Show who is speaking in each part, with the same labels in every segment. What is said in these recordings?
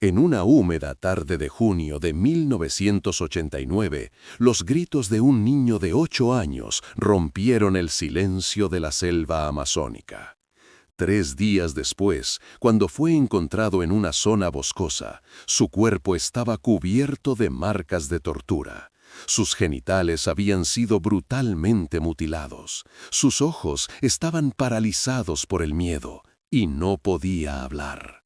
Speaker 1: En una húmeda tarde de junio de 1989, los gritos de un niño de 8 años rompieron el silencio de la selva amazónica. 3 días después, cuando fue encontrado en una zona boscosa, su cuerpo estaba cubierto de marcas de tortura. Sus genitales habían sido brutalmente mutilados. Sus ojos estaban paralizados por el miedo y no podía hablar.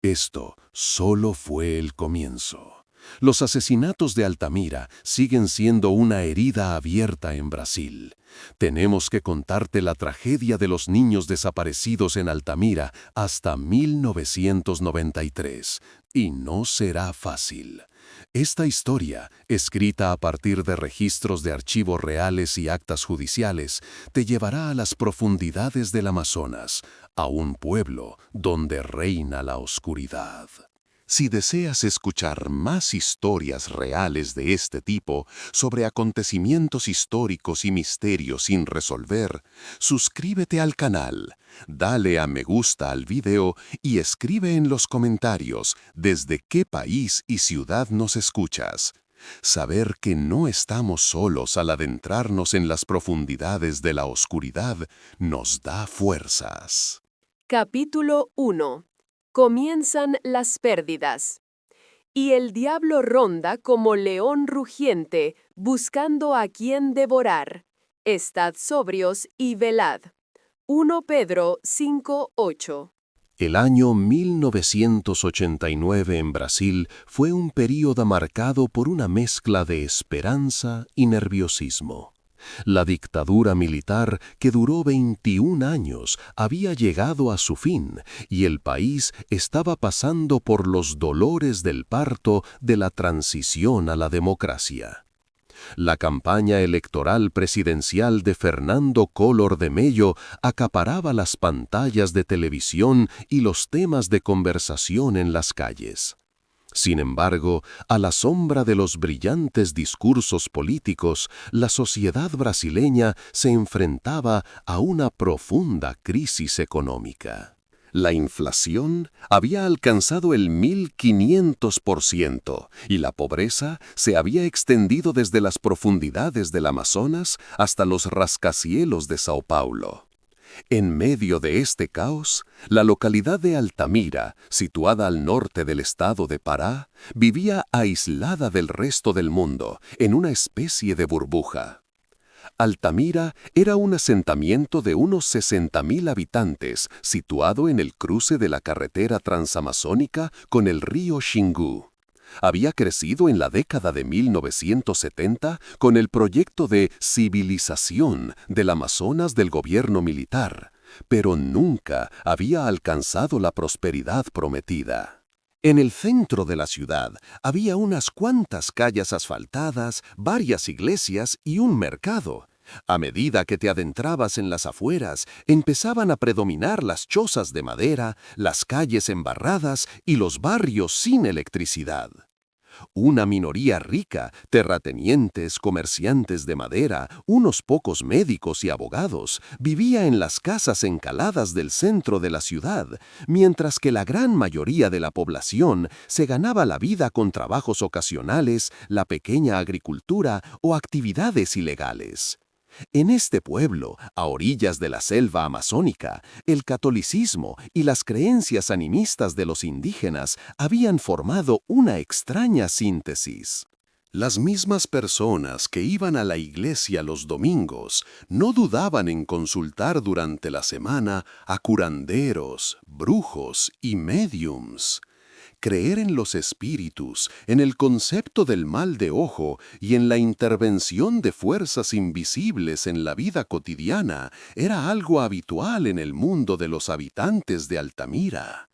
Speaker 1: Esto solo fue el comienzo. Los asesinatos de Altamira siguen siendo una herida abierta en Brasil. Tenemos que contarte la tragedia de los niños desaparecidos en Altamira hasta 1993, y no será fácil. Esta historia, escrita a partir de registros de archivos reales y actas judiciales, te llevará a las profundidades del Amazonas, a un pueblo donde reina la oscuridad. Si deseas escuchar más historias reales de este tipo sobre acontecimientos históricos y misterios sin resolver, suscríbete al canal, dale a me gusta al video y escribe en los comentarios desde qué país y ciudad nos escuchas. Saber que no estamos solos al adentrarnos en las profundidades de la oscuridad nos da fuerzas.
Speaker 2: Capítulo 1. Comienzan las pérdidas. Y el diablo ronda como león rugiente, buscando a quien devorar. Estad sobrios y velad. 1 Pedro 5:8.
Speaker 1: El año 1989 en Brasil fue un período marcado por una mezcla de esperanza y nerviosismo. La dictadura militar, que duró 21 años, había llegado a su fin y el país estaba pasando por los dolores del parto de la transición a la democracia. La campaña electoral presidencial de Fernando Collor de Mello acaparaba las pantallas de televisión y los temas de conversación en las calles. Sin embargo, a la sombra de los brillantes discursos políticos, la sociedad brasileña se enfrentaba a una profunda crisis económica. La inflación había alcanzado el 1500% y la pobreza se había extendido desde las profundidades del Amazonas hasta los rascacielos de Sao Paulo. En medio de este caos, la localidad de Altamira, situada al norte del estado de Pará, vivía aislada del resto del mundo, en una especie de burbuja. Altamira era un asentamiento de unos 60.000 habitantes, situado en el cruce de la carretera transamazónica con el río Xingu. Había crecido en la década de 1970 con el proyecto de civilización del Amazonas del gobierno militar, pero nunca había alcanzado la prosperidad prometida. En el centro de la ciudad había unas cuantas calles asfaltadas, varias iglesias y un mercado. A medida que te adentrabas en las afueras, empezaban a predominar las chozas de madera, las calles embarradas y los barrios sin electricidad. Una minoría rica, terratenientes, comerciantes de madera, unos pocos médicos y abogados, vivía en las casas encaladas del centro de la ciudad, mientras que la gran mayoría de la población se ganaba la vida con trabajos ocasionales, la pequeña agricultura o actividades ilegales. En este pueblo, a orillas de la selva amazónica, el catolicismo y las creencias animistas de los indígenas habían formado una extraña síntesis. Las mismas personas que iban a la iglesia los domingos no dudaban en consultar durante la semana a curanderos, brujos y médiums. Creer en los espíritus, en el concepto del mal de ojo y en la intervención de fuerzas invisibles en la vida cotidiana era algo habitual en el mundo de los habitantes de Altamira.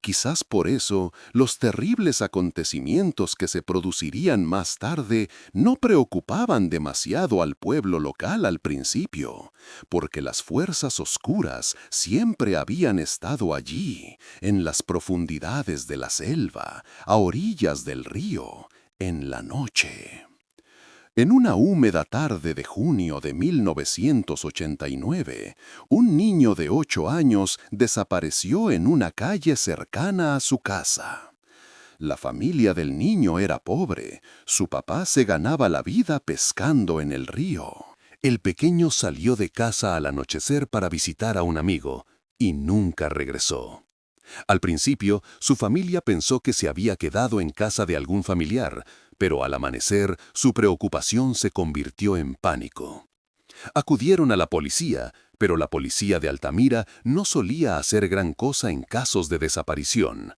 Speaker 1: Quizás por eso, los terribles acontecimientos que se producirían más tarde no preocupaban demasiado al pueblo local al principio, porque las fuerzas oscuras siempre habían estado allí, en las profundidades de la selva, a orillas del río, en la noche. En una húmeda tarde de junio de 1989, un niño de 8 años desapareció en una calle cercana a su casa. La familia del niño era pobre. Su papá se ganaba la vida pescando en el río. El pequeño salió de casa al anochecer para visitar a un amigo y nunca regresó. Al principio, su familia pensó que se había quedado en casa de algún familiar, pero al amanecer, su preocupación se convirtió en pánico. Acudieron a la policía, pero la policía de Altamira no solía hacer gran cosa en casos de desaparición.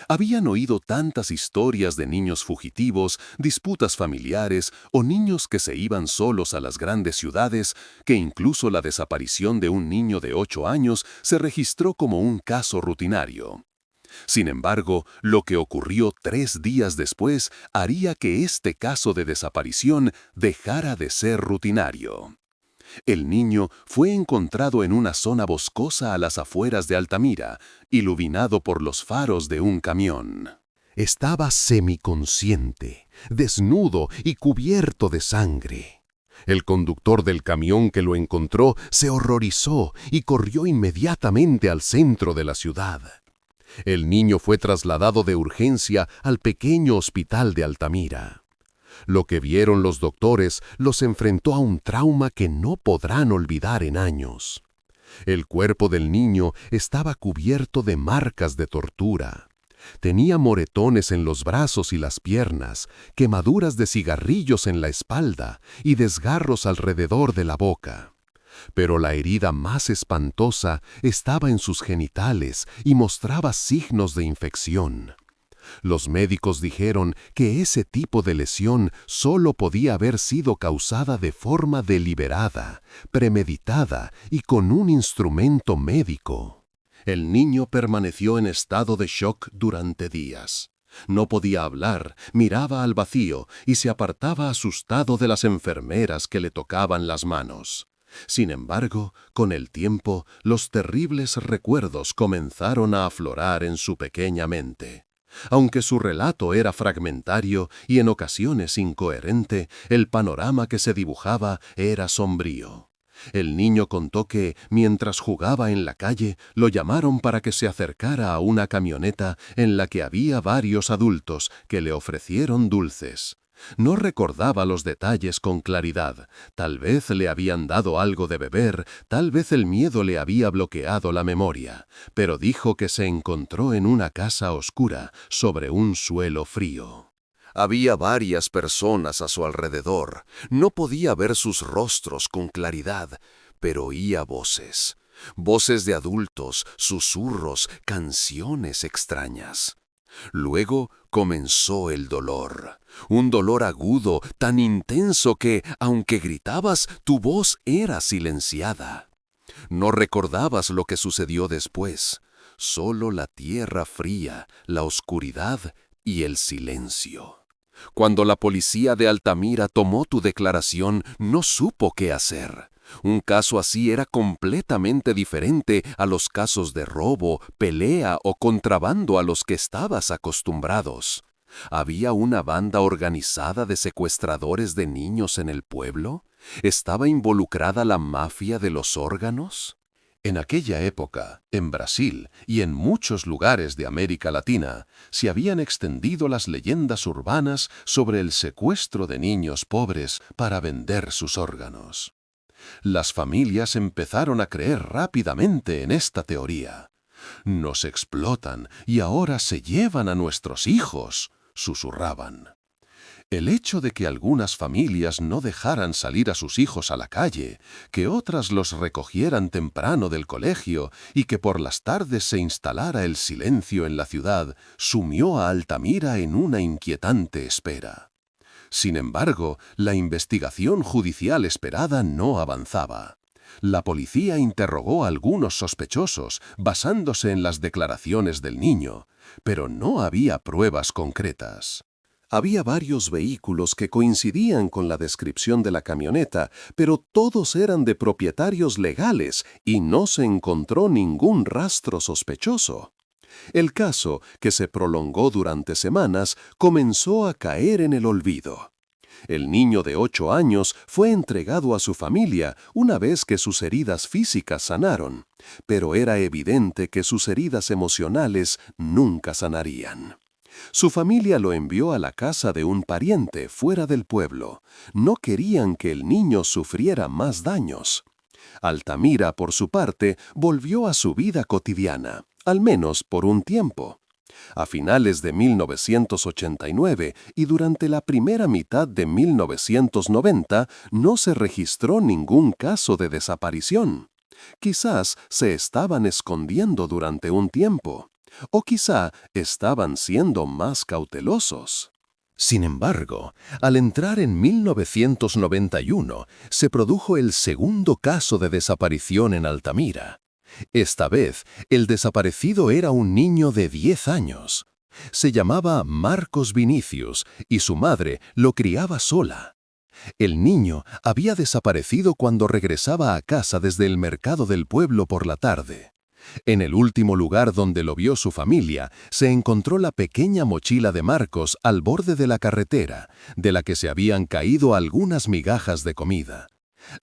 Speaker 1: Habían oído tantas historias de niños fugitivos, disputas familiares o niños que se iban solos a las grandes ciudades que incluso la desaparición de un niño de 8 años se registró como un caso rutinario. Sin embargo, lo que ocurrió 3 días después haría que este caso de desaparición dejara de ser rutinario. El niño fue encontrado en una zona boscosa a las afueras de Altamira, iluminado por los faros de un camión. Estaba semiconsciente, desnudo y cubierto de sangre. El conductor del camión que lo encontró se horrorizó y corrió inmediatamente al centro de la ciudad. El niño fue trasladado de urgencia al pequeño hospital de Altamira. Lo que vieron los doctores los enfrentó a un trauma que no podrán olvidar en años. El cuerpo del niño estaba cubierto de marcas de tortura. Tenía moretones en los brazos y las piernas, quemaduras de cigarrillos en la espalda y desgarros alrededor de la boca. Pero la herida más espantosa estaba en sus genitales y mostraba signos de infección. Los médicos dijeron que ese tipo de lesión solo podía haber sido causada de forma deliberada, premeditada y con un instrumento médico. El niño permaneció en estado de shock durante días. No podía hablar, miraba al vacío y se apartaba asustado de las enfermeras que le tocaban las manos. Sin embargo, con el tiempo, los terribles recuerdos comenzaron a aflorar en su pequeña mente. Aunque su relato era fragmentario y en ocasiones incoherente, el panorama que se dibujaba era sombrío. El niño contó que, mientras jugaba en la calle, lo llamaron para que se acercara a una camioneta en la que había varios adultos que le ofrecieron dulces. No recordaba los detalles con claridad. Tal vez le habían dado algo de beber, tal vez el miedo le había bloqueado la memoria, pero dijo que se encontró en una casa oscura, sobre un suelo frío. Había varias personas a su alrededor. No podía ver sus rostros con claridad, pero oía voces. Voces de adultos, susurros, canciones extrañas. Luego comenzó el dolor. Un dolor agudo, tan intenso que, aunque gritabas, tu voz era silenciada. No recordabas lo que sucedió después, solo la tierra fría, la oscuridad y el silencio. Cuando la policía de Altamira tomó tu declaración, no supo qué hacer. Un caso así era completamente diferente a los casos de robo, pelea o contrabando a los que estabas acostumbrados. ¿Había una banda organizada de secuestradores de niños en el pueblo? ¿Estaba involucrada la mafia de los órganos? En aquella época, en Brasil y en muchos lugares de América Latina, se habían extendido las leyendas urbanas sobre el secuestro de niños pobres para vender sus órganos. Las familias empezaron a creer rápidamente en esta teoría. «Nos explotan y ahora se llevan a nuestros hijos», susurraban. El hecho de que algunas familias no dejaran salir a sus hijos a la calle, que otras los recogieran temprano del colegio y que por las tardes se instalara el silencio en la ciudad, sumió a Altamira en una inquietante espera. Sin embargo, la investigación judicial esperada no avanzaba. La policía interrogó a algunos sospechosos, basándose en las declaraciones del niño, pero no había pruebas concretas. Había varios vehículos que coincidían con la descripción de la camioneta, pero todos eran de propietarios legales y no se encontró ningún rastro sospechoso. El caso, que se prolongó durante semanas, comenzó a caer en el olvido. El niño de 8 años fue entregado a su familia una vez que sus heridas físicas sanaron, pero era evidente que sus heridas emocionales nunca sanarían. Su familia lo envió a la casa de un pariente fuera del pueblo. No querían que el niño sufriera más daños. Altamira, por su parte, volvió a su vida cotidiana, al menos por un tiempo. A finales de 1989 y durante la primera mitad de 1990 no se registró ningún caso de desaparición. Quizás se estaban escondiendo durante un tiempo, o quizá estaban siendo más cautelosos. Sin embargo, al entrar en 1991, se produjo el segundo caso de desaparición en Altamira. Esta vez, el desaparecido era un niño de 10 años. Se llamaba Marcos Vinicius y su madre lo criaba sola. El niño había desaparecido cuando regresaba a casa desde el mercado del pueblo por la tarde. En el último lugar donde lo vio su familia, se encontró la pequeña mochila de Marcos al borde de la carretera, de la que se habían caído algunas migajas de comida.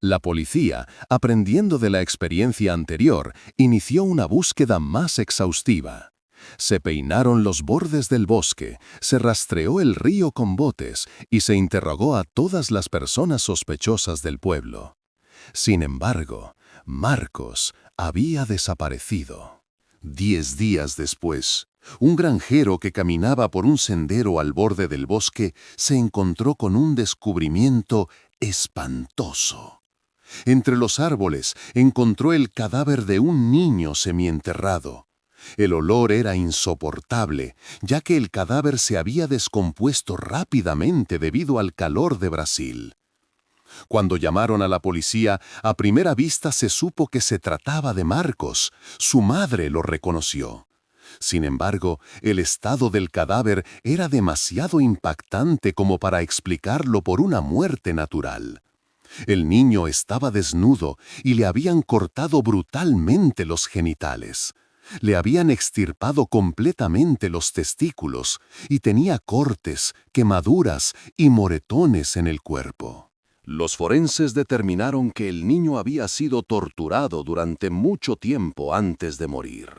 Speaker 1: La policía, aprendiendo de la experiencia anterior, inició una búsqueda más exhaustiva. Se peinaron los bordes del bosque, se rastreó el río con botes y se interrogó a todas las personas sospechosas del pueblo. Sin embargo, Marcos había desaparecido. 10 días después, un granjero que caminaba por un sendero al borde del bosque se encontró con un descubrimiento espantoso. Entre los árboles encontró el cadáver de un niño semienterrado. El olor era insoportable, ya que el cadáver se había descompuesto rápidamente debido al calor de Brasil. Cuando llamaron a la policía, a primera vista se supo que se trataba de Marcos. Su madre lo reconoció. Sin embargo, el estado del cadáver era demasiado impactante como para explicarlo por una muerte natural. El niño estaba desnudo y le habían cortado brutalmente los genitales. Le habían extirpado completamente los testículos y tenía cortes, quemaduras y moretones en el cuerpo. Los forenses determinaron que el niño había sido torturado durante mucho tiempo antes de morir.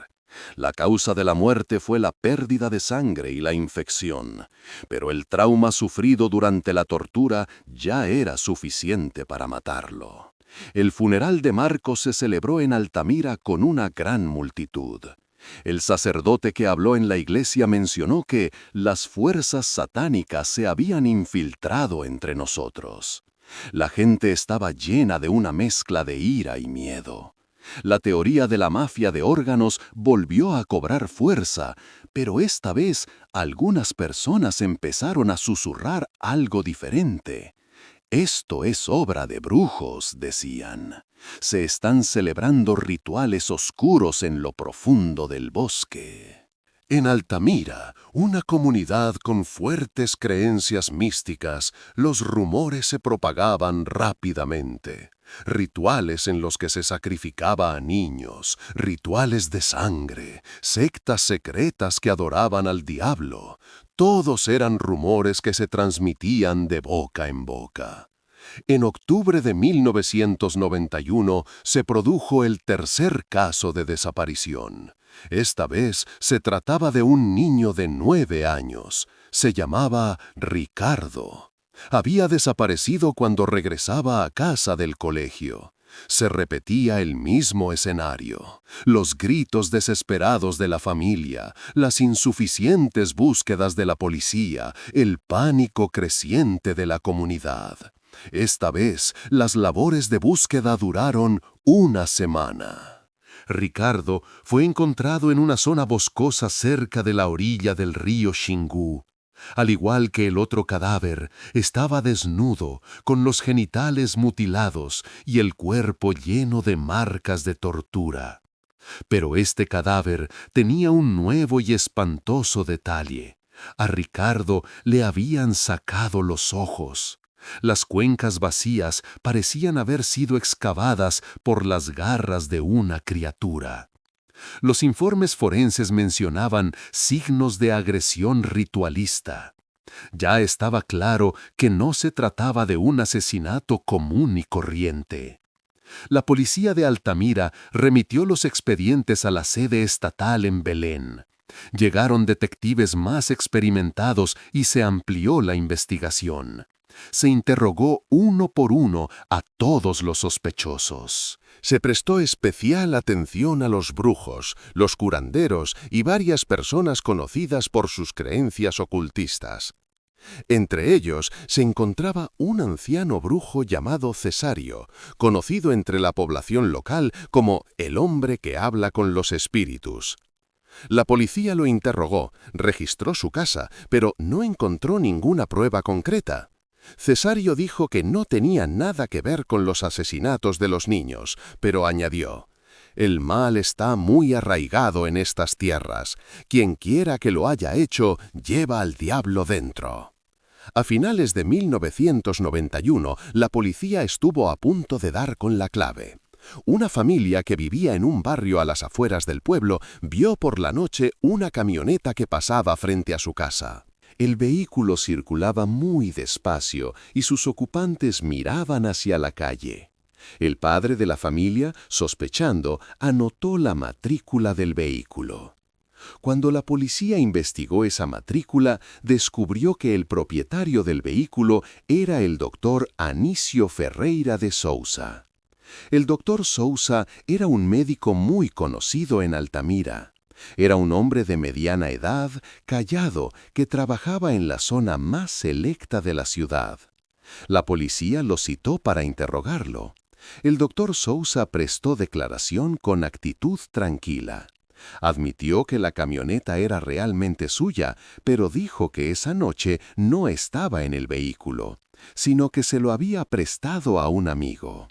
Speaker 1: La causa de la muerte fue la pérdida de sangre y la infección, pero el trauma sufrido durante la tortura ya era suficiente para matarlo. El funeral de Marcos se celebró en Altamira con una gran multitud. El sacerdote que habló en la iglesia mencionó que las fuerzas satánicas se habían infiltrado entre nosotros. La gente estaba llena de una mezcla de ira y miedo. La teoría de la mafia de órganos volvió a cobrar fuerza, pero esta vez algunas personas empezaron a susurrar algo diferente. Esto es obra de brujos, decían. Se están celebrando rituales oscuros en lo profundo del bosque. En Altamira, una comunidad con fuertes creencias místicas, los rumores se propagaban rápidamente. Rituales en los que se sacrificaba a niños, rituales de sangre, sectas secretas que adoraban al diablo. Todos eran rumores que se transmitían de boca en boca. En octubre de 1991 se produjo el tercer caso de desaparición. Esta vez se trataba de un niño de 9 años. Se llamaba Ricardo. Había desaparecido cuando regresaba a casa del colegio. Se repetía el mismo escenario. Los gritos desesperados de la familia, las insuficientes búsquedas de la policía, el pánico creciente de la comunidad. Esta vez, las labores de búsqueda duraron una semana. Ricardo fue encontrado en una zona boscosa cerca de la orilla del río Xingu. Al igual que el otro cadáver, estaba desnudo, con los genitales mutilados y el cuerpo lleno de marcas de tortura. Pero este cadáver tenía un nuevo y espantoso detalle. A Ricardo le habían sacado los ojos. Las cuencas vacías parecían haber sido excavadas por las garras de una criatura. Los informes forenses mencionaban signos de agresión ritualista. Ya estaba claro que no se trataba de un asesinato común y corriente. La policía de Altamira remitió los expedientes a la sede estatal en Belén. Llegaron detectives más experimentados y se amplió la investigación. Se interrogó uno por uno a todos los sospechosos. Se prestó especial atención a los brujos, los curanderos y varias personas conocidas por sus creencias ocultistas. Entre ellos se encontraba un anciano brujo llamado Cesario, conocido entre la población local como el hombre que habla con los espíritus. La policía lo interrogó, registró su casa, pero no encontró ninguna prueba concreta. Cesario dijo que no tenía nada que ver con los asesinatos de los niños, pero añadió: «El mal está muy arraigado en estas tierras. Quien quiera que lo haya hecho, lleva al diablo dentro». A finales de 1991, la policía estuvo a punto de dar con la clave. Una familia que vivía en un barrio a las afueras del pueblo vio por la noche una camioneta que pasaba frente a su casa. El vehículo circulaba muy despacio y sus ocupantes miraban hacia la calle. El padre de la familia, sospechando, anotó la matrícula del vehículo. Cuando la policía investigó esa matrícula, descubrió que el propietario del vehículo era el doctor Anísio Ferreira de Sousa. El doctor Sousa era un médico muy conocido en Altamira. Era un hombre de mediana edad, callado, que trabajaba en la zona más selecta de la ciudad. La policía lo citó para interrogarlo. El doctor Sousa prestó declaración con actitud tranquila. Admitió que la camioneta era realmente suya, pero dijo que esa noche no estaba en el vehículo, sino que se lo había prestado a un amigo.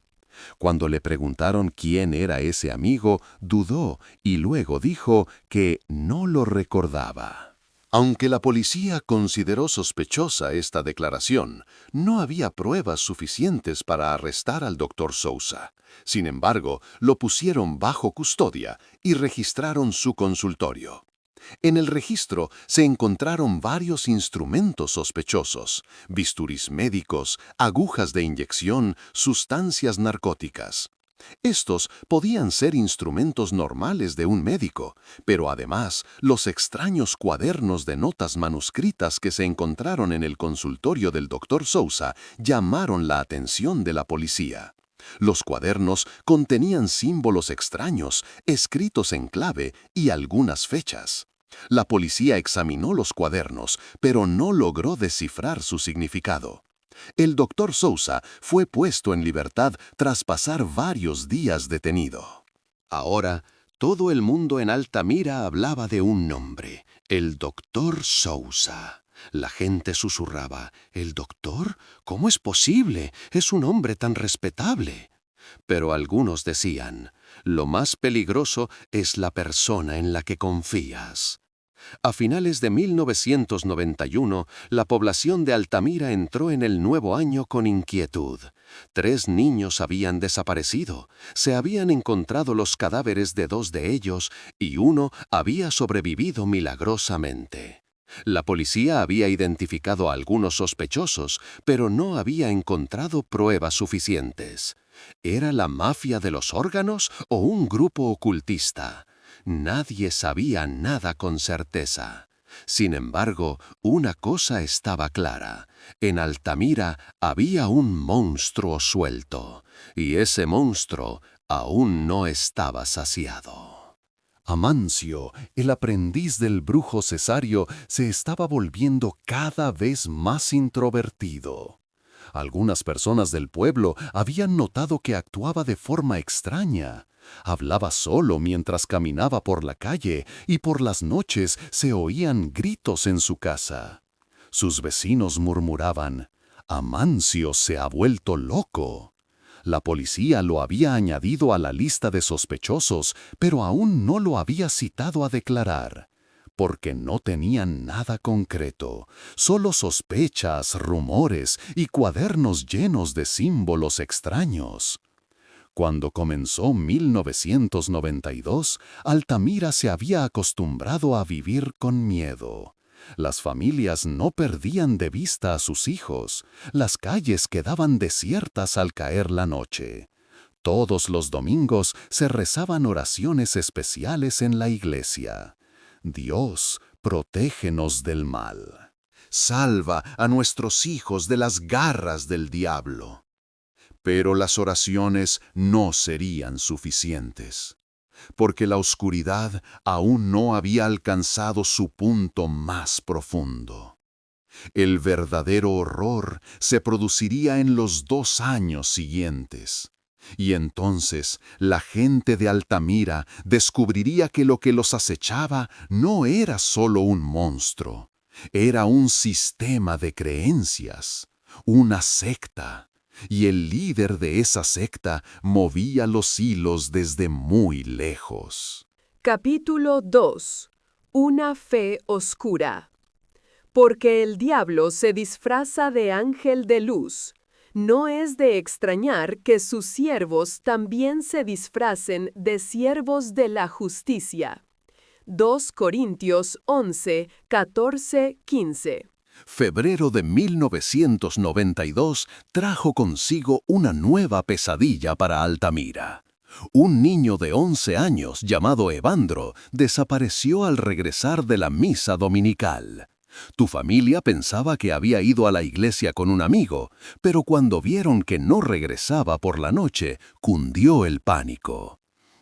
Speaker 1: Cuando le preguntaron quién era ese amigo, dudó y luego dijo que no lo recordaba. Aunque la policía consideró sospechosa esta declaración, no había pruebas suficientes para arrestar al doctor Sousa. Sin embargo, lo pusieron bajo custodia y registraron su consultorio. En el registro se encontraron varios instrumentos sospechosos: bisturís médicos, agujas de inyección, sustancias narcóticas. Estos podían ser instrumentos normales de un médico, pero además los extraños cuadernos de notas manuscritas que se encontraron en el consultorio del doctor Sousa llamaron la atención de la policía. Los cuadernos contenían símbolos extraños, escritos en clave y algunas fechas. La policía examinó los cuadernos, pero no logró descifrar su significado. El doctor Sousa fue puesto en libertad tras pasar varios días detenido. Ahora, todo el mundo en Altamira hablaba de un nombre: el doctor Sousa. La gente susurraba: «¿El doctor? ¿Cómo es posible? Es un hombre tan respetable». Pero algunos decían: «Lo más peligroso es la persona en la que confías». A finales de 1991, la población de Altamira entró en el nuevo año con inquietud. 3 niños habían desaparecido. Se habían encontrado los cadáveres de 2 de ellos y uno había sobrevivido milagrosamente. La policía había identificado a algunos sospechosos, pero no había encontrado pruebas suficientes. ¿Era la mafia de los órganos o un grupo ocultista? Nadie sabía nada con certeza. Sin embargo, una cosa estaba clara: en Altamira había un monstruo suelto, y ese monstruo aún no estaba saciado. Amancio, el aprendiz del brujo Cesario, se estaba volviendo cada vez más introvertido. Algunas personas del pueblo habían notado que actuaba de forma extraña. Hablaba solo mientras caminaba por la calle y por las noches se oían gritos en su casa. Sus vecinos murmuraban: «Amancio se ha vuelto loco». La policía lo había añadido a la lista de sospechosos, pero aún no lo había citado a declarar, porque no tenían nada concreto, solo sospechas, rumores y cuadernos llenos de símbolos extraños. Cuando comenzó 1992, Altamira se había acostumbrado a vivir con miedo. Las familias no perdían de vista a sus hijos. Las calles quedaban desiertas al caer la noche. Todos los domingos se rezaban oraciones especiales en la iglesia.
Speaker 3: Dios, protégenos del mal. Salva a nuestros hijos de las garras del diablo. Pero las oraciones no serían suficientes, porque la oscuridad aún no había alcanzado su punto más profundo. El verdadero horror se produciría en los 2 años siguientes. Y entonces la gente de Altamira descubriría que lo que los acechaba no era solo un monstruo, era un sistema de creencias, una secta, y el líder de esa secta movía los hilos desde muy lejos.
Speaker 2: Capítulo 2. Una fe oscura. Porque el diablo se disfraza de ángel de luz. No es de extrañar que sus siervos también se disfracen de siervos de la justicia. 2 Corintios 11, 14, 15.
Speaker 3: Febrero de 1992 trajo consigo una nueva pesadilla para Altamira. Un niño de 11 años llamado Evandro desapareció al regresar de la misa dominical. Tu familia pensaba que había ido a la iglesia con un amigo, pero cuando vieron que no regresaba por la noche, cundió el pánico.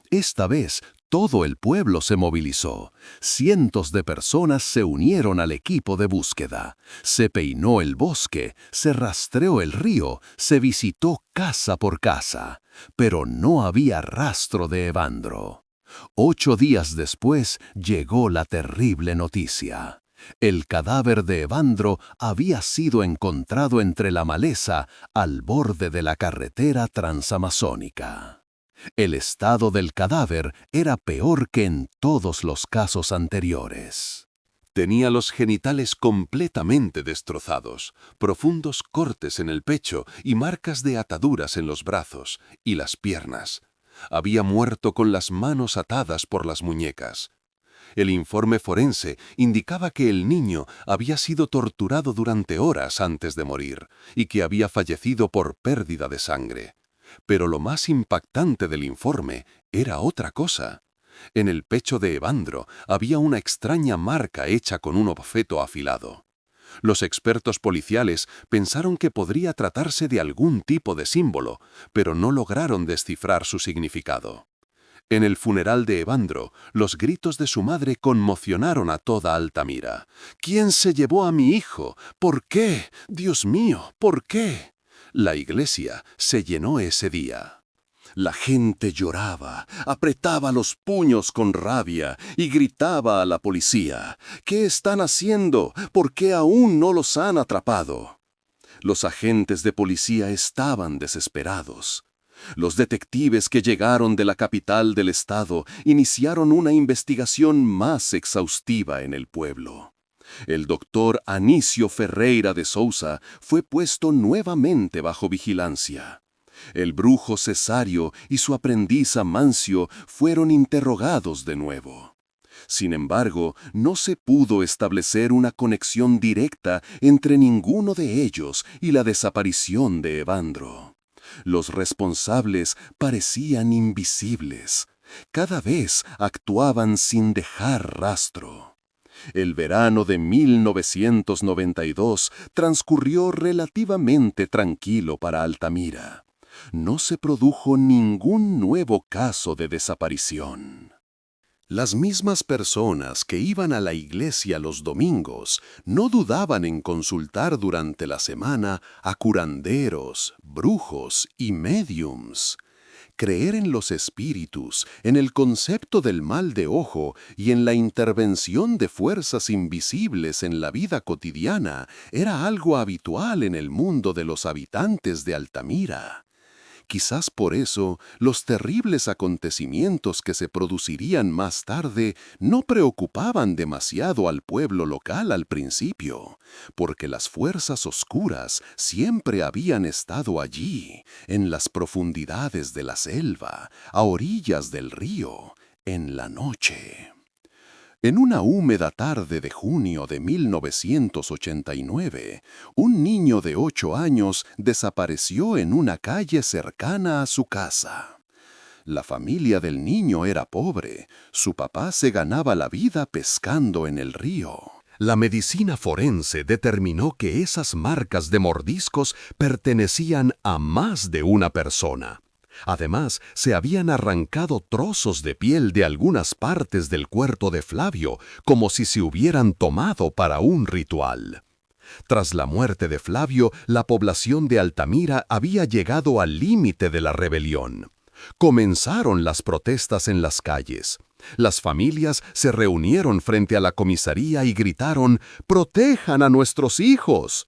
Speaker 3: Esta vez, todo el pueblo se movilizó. Cientos de personas se unieron al equipo de búsqueda. Se peinó el bosque, se rastreó el río, se visitó casa por casa. Pero no había rastro de Evandro. 8 días después llegó la terrible noticia. El cadáver de Evandro había sido encontrado entre la maleza al borde de la carretera transamazónica. El estado del cadáver era peor que en todos los casos anteriores.
Speaker 1: Tenía los genitales completamente destrozados, profundos cortes en el pecho y marcas de ataduras en los brazos y las piernas. Había muerto con las manos atadas por las muñecas. El informe forense indicaba que el niño había sido torturado durante horas antes de morir y que había fallecido por pérdida de sangre. Pero lo más impactante del informe era otra cosa. En el pecho de Evandro había una extraña marca hecha con un objeto afilado. Los expertos policiales pensaron que podría tratarse de algún tipo de símbolo, pero no lograron descifrar su significado. En el funeral de Evandro, los gritos de su madre conmocionaron a toda Altamira. ¿Quién se llevó a mi hijo? ¿Por qué? Dios mío, ¿por qué? La iglesia se llenó ese día. La gente lloraba, apretaba los puños con rabia y gritaba a la policía. ¿Qué están haciendo? ¿Por qué aún no los han atrapado? Los agentes de policía estaban desesperados. Los detectives que llegaron de la capital del estado iniciaron una investigación más exhaustiva en el pueblo. El doctor Anício Ferreira de Sousa fue puesto nuevamente bajo vigilancia. El brujo Cesario y su aprendiz Amancio fueron interrogados de nuevo. Sin embargo, no se pudo establecer una conexión directa entre ninguno de ellos y la desaparición de Evandro. Los responsables parecían invisibles. Cada vez actuaban sin dejar rastro. El verano de 1992 transcurrió relativamente tranquilo para Altamira. No se produjo ningún nuevo caso de desaparición. Las mismas personas que iban a la iglesia los domingos no dudaban en consultar durante la semana a curanderos, brujos y médiums. Creer en los espíritus, en el concepto del mal de ojo y en la intervención de fuerzas invisibles en la vida cotidiana era algo habitual en el mundo de los habitantes de Altamira. Quizás por eso, los terribles acontecimientos que se producirían más tarde no preocupaban demasiado al pueblo local al principio, porque las fuerzas oscuras siempre habían estado allí, en las profundidades de la selva, a orillas del río, en la noche. En una húmeda tarde de junio de 1989, un niño de 8 años desapareció en una calle cercana a su casa.
Speaker 3: La familia del niño era pobre. Su papá se ganaba la vida pescando en el río.
Speaker 1: La medicina forense determinó que esas marcas de mordiscos pertenecían a más de una persona. Además, se habían arrancado trozos de piel de algunas partes del cuerpo de Flavio, como si se hubieran tomado para un ritual. Tras la muerte de Flavio, la población de Altamira había llegado al límite de la rebelión. Comenzaron las protestas en las calles. Las familias se reunieron frente a la comisaría y gritaron: «¡Protejan a nuestros hijos!».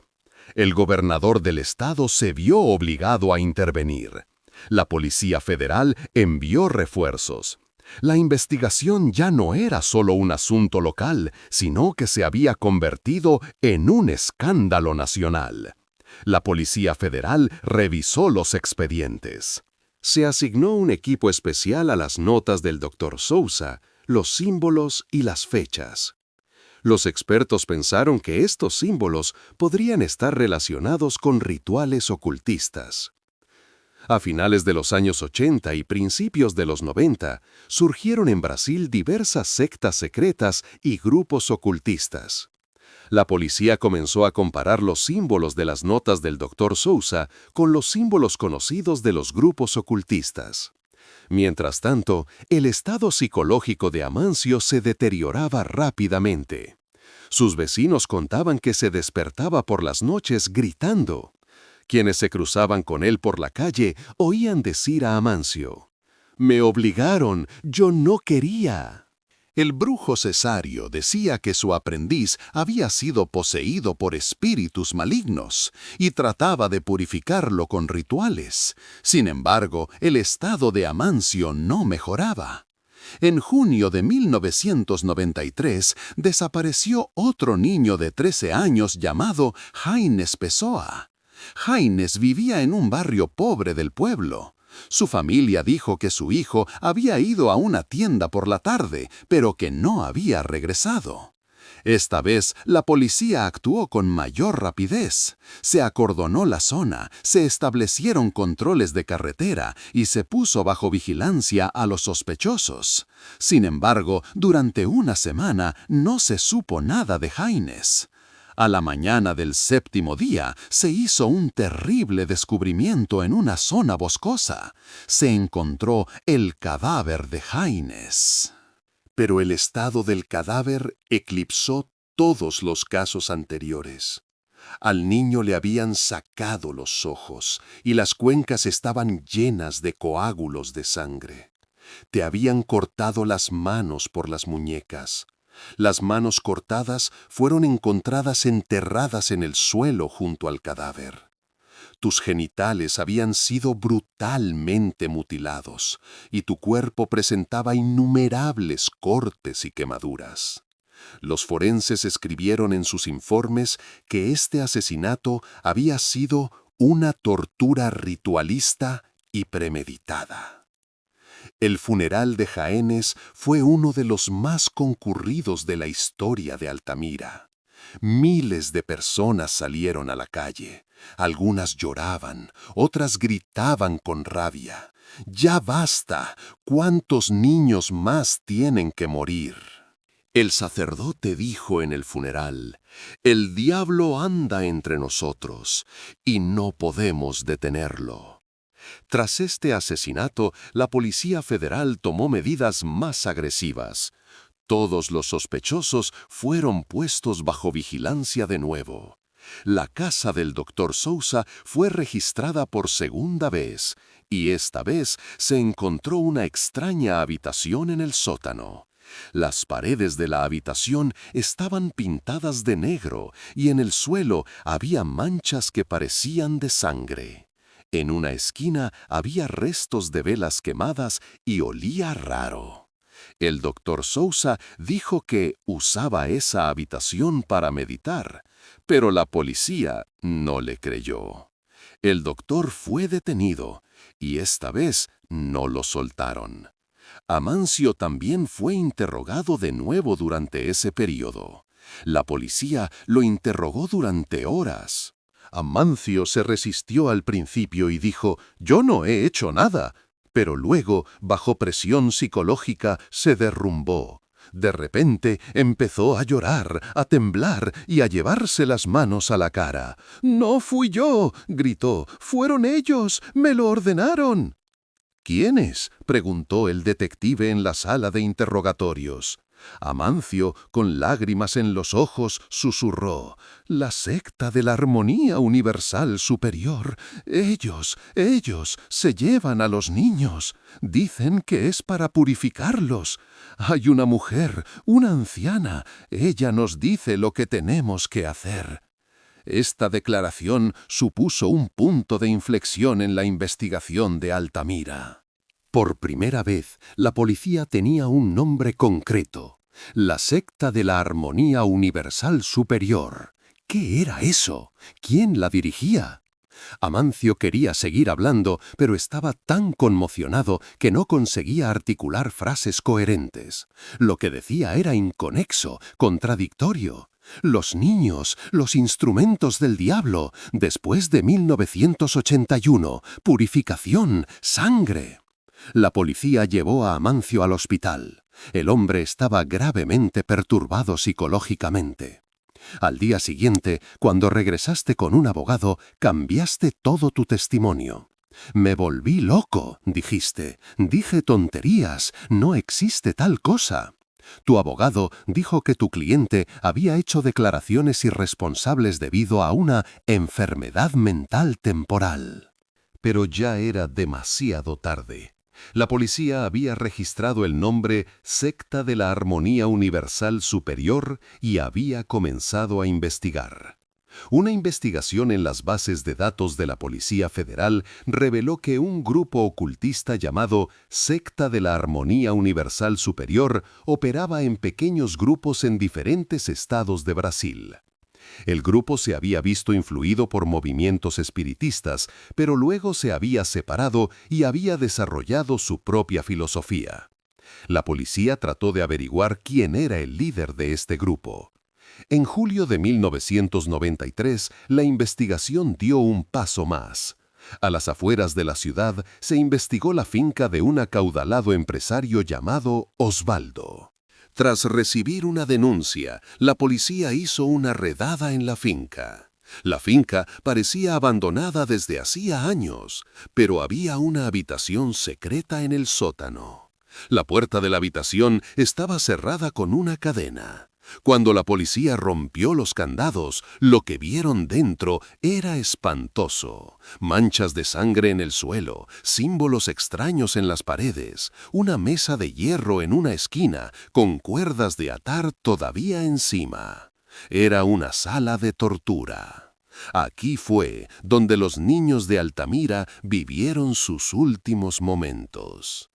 Speaker 1: El gobernador del estado se vio obligado a intervenir. La Policía Federal envió refuerzos. La investigación ya no era solo un asunto local, sino que se había convertido en un escándalo nacional. La Policía Federal revisó los expedientes. Se asignó un equipo especial a las notas del Dr. Sousa, los símbolos y las fechas. Los expertos pensaron que estos símbolos podrían estar relacionados con rituales ocultistas. A finales de los años 80 y principios de los 90, surgieron en Brasil diversas sectas secretas y grupos ocultistas. La policía comenzó a comparar los símbolos de las notas del Dr. Sousa con los símbolos conocidos de los grupos ocultistas. Mientras tanto, el estado psicológico de Amancio se deterioraba rápidamente. Sus vecinos contaban que se despertaba por las noches gritando. Quienes se cruzaban con él por la calle oían decir a Amancio: «Me obligaron, yo no quería».
Speaker 3: El brujo Cesario decía que su aprendiz había sido poseído por espíritus malignos y trataba de purificarlo con rituales. Sin embargo, el estado de Amancio no mejoraba. En junio de 1993 desapareció otro niño de 13 años llamado Jaines Pessoa. Jaines vivía en un barrio pobre del pueblo. Su familia dijo que su hijo había ido a una tienda por la tarde, pero que no había regresado. Esta vez, la policía actuó con mayor rapidez. Se acordonó la zona, se establecieron controles de carretera y se puso bajo vigilancia a los sospechosos. Sin embargo, durante una semana no se supo nada de Jaines. A la mañana del séptimo día se hizo un terrible descubrimiento en una zona boscosa. Se encontró el cadáver de Jaines. Pero el estado del cadáver eclipsó todos los casos anteriores. Al niño le habían sacado los ojos y las cuencas estaban llenas de coágulos de sangre. Te habían cortado las manos por las muñecas. Las manos cortadas fueron encontradas enterradas en el suelo junto al cadáver. Tus genitales habían sido brutalmente mutilados y tu cuerpo presentaba innumerables cortes y quemaduras. Los forenses escribieron en sus informes que este asesinato había sido una tortura ritualista y premeditada. El funeral de Jaénes fue uno de los más concurridos de la historia de Altamira. Miles de personas salieron a la calle. Algunas lloraban, otras gritaban con rabia. ¡Ya basta! ¿Cuántos niños más tienen que morir? El sacerdote dijo en el funeral: «El diablo anda entre nosotros y no podemos detenerlo». Tras este asesinato, la Policía Federal tomó medidas más agresivas. Todos los sospechosos fueron puestos bajo vigilancia de nuevo. La casa del Dr. Sousa fue registrada por segunda vez, y esta vez se encontró una extraña habitación en el sótano. Las paredes de la habitación estaban pintadas de negro y en el suelo había manchas que parecían de sangre. En una esquina había restos de velas quemadas y olía raro. El Dr. Sousa dijo que usaba esa habitación para meditar, pero la policía no le creyó. El doctor fue detenido y esta vez no lo soltaron. Amancio también fue interrogado de nuevo durante ese periodo. La policía lo interrogó durante horas. Amancio se resistió al principio y dijo: «Yo no he hecho nada». pero luego, bajo presión psicológica, se derrumbó. De repente empezó a llorar, a temblar y a llevarse las manos a la cara. «¡No fui yo!», gritó. «¡Fueron ellos! ¡Me lo ordenaron!». «¿Quiénes?», preguntó el detective en la sala de interrogatorios. Amancio, con lágrimas en los ojos, susurró: «La secta de la Armonía Universal Superior. Ellos se llevan a los niños. Dicen que es para purificarlos. Hay una mujer, una anciana. Ella nos dice lo que tenemos que hacer». Esta declaración supuso un punto de inflexión en la investigación de Altamira. Por primera vez, la policía tenía un nombre concreto: la secta de la Armonía Universal Superior. ¿Qué era eso? ¿Quién la dirigía? Amancio quería seguir hablando, pero estaba tan conmocionado que no conseguía articular frases coherentes. Lo que decía era inconexo, contradictorio. Los niños, los instrumentos del diablo, después de 1981, purificación, sangre. La policía llevó a Amancio al hospital. El hombre estaba gravemente perturbado psicológicamente. Al día siguiente, cuando regresaste con un abogado, cambiaste todo tu testimonio. «Me volví loco», dijiste. «Dije tonterías, no existe tal cosa». Tu abogado dijo que tu cliente había hecho declaraciones irresponsables debido a una enfermedad mental temporal. Pero ya era demasiado tarde. La policía había registrado el nombre Secta de la Armonía Universal Superior y había comenzado a investigar. Una investigación en las bases de datos de la Policía Federal reveló que un grupo ocultista llamado Secta de la Armonía Universal Superior operaba en pequeños grupos en diferentes estados de Brasil. El grupo se había visto influido por movimientos espiritistas, pero luego se había separado y había desarrollado su propia filosofía. La policía trató de averiguar quién era el líder de este grupo. En julio de 1993, la investigación dio un paso más. A las afueras de la ciudad se investigó la finca de un acaudalado empresario llamado Osvaldo. Tras recibir una denuncia, la policía hizo una redada en la finca. La finca parecía abandonada desde hacía años, pero había una habitación secreta en el sótano. La puerta de la habitación estaba cerrada con una cadena. Cuando la policía rompió los candados, lo que vieron dentro era espantoso. Manchas de sangre en el suelo, símbolos extraños en las paredes, una mesa de hierro en una esquina, con cuerdas de atar todavía encima. Era una sala de tortura. Aquí fue donde los niños de Altamira vivieron sus últimos momentos.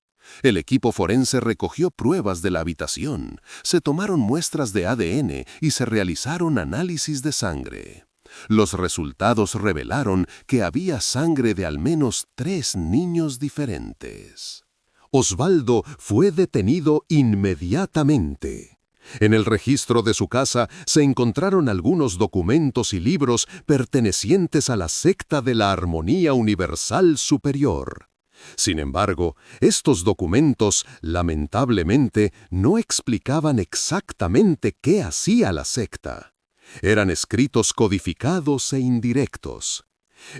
Speaker 3: El equipo forense recogió pruebas de la habitación, se tomaron muestras de ADN y se realizaron análisis de sangre. Los resultados revelaron que había sangre de al menos 3 niños diferentes. Osvaldo fue detenido inmediatamente. En el registro de su casa se encontraron algunos documentos y libros pertenecientes a la secta de la Armonía Universal Superior. Sin embargo, estos documentos, lamentablemente, no explicaban exactamente qué hacía la secta. Eran escritos codificados e indirectos.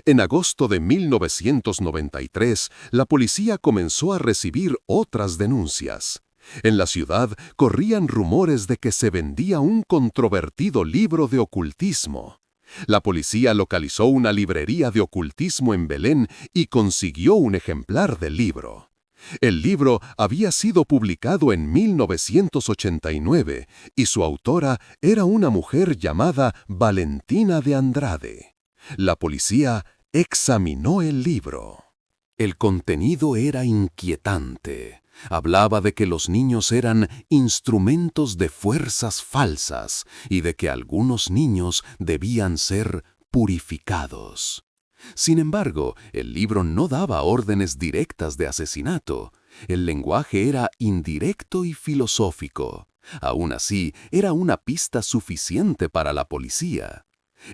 Speaker 3: En agosto de 1993, la policía comenzó a recibir otras denuncias. En la ciudad corrían rumores de que se vendía un controvertido libro de ocultismo. La policía localizó una librería de ocultismo en Belén y consiguió un ejemplar del libro. El libro había sido publicado en 1989 y su autora era una mujer llamada Valentina de Andrade. La policía examinó el libro. El contenido era inquietante. Hablaba de que los niños eran instrumentos de fuerzas falsas y de que algunos niños debían ser purificados. Sin embargo, el libro no daba órdenes directas de asesinato. El lenguaje era indirecto y filosófico. Aún así, era una pista suficiente para la policía.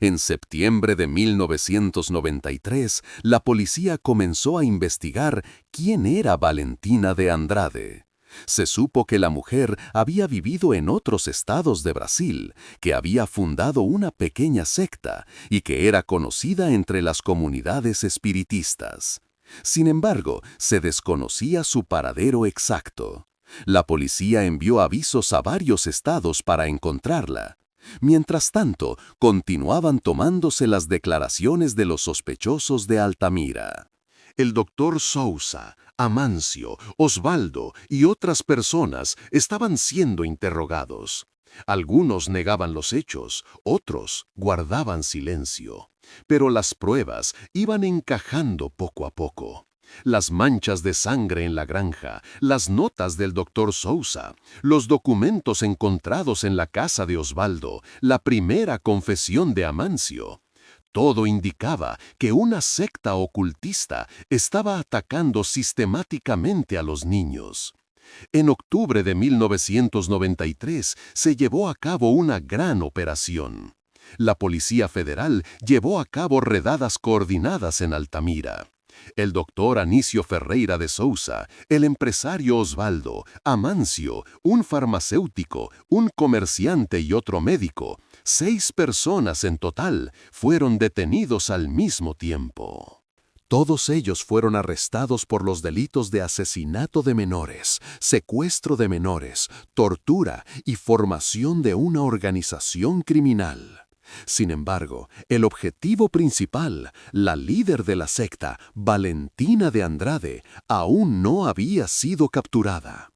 Speaker 3: En septiembre de 1993, la policía comenzó a investigar quién era Valentina de Andrade. Se supo que la mujer había vivido en otros estados de Brasil, que había fundado una pequeña secta y que era conocida entre las comunidades espiritistas. Sin embargo, se desconocía su paradero exacto. La policía envió avisos a varios estados para encontrarla. Mientras tanto, continuaban tomándose las declaraciones de los sospechosos de Altamira. El doctor Sousa, Amancio, Osvaldo y otras personas estaban siendo interrogados. Algunos negaban los hechos, otros guardaban silencio. Pero las pruebas iban encajando poco a poco. Las manchas de sangre en la granja, las notas del doctor Sousa, los documentos encontrados en la casa de Osvaldo, la primera confesión de Amancio. Todo indicaba que una secta ocultista estaba atacando sistemáticamente a los niños. En octubre de 1993 se llevó a cabo una gran operación. La Policía Federal llevó a cabo redadas coordinadas en Altamira. El doctor Anício Ferreira de Sousa, el empresario Osvaldo, Amancio, un farmacéutico, un comerciante y otro médico, 6 personas en total, fueron detenidos al mismo tiempo. Todos ellos fueron arrestados por los delitos de asesinato de menores, secuestro de menores, tortura y formación de una organización criminal. Sin embargo, el objetivo principal, la líder de la secta, Valentina de Andrade, aún no había sido capturada.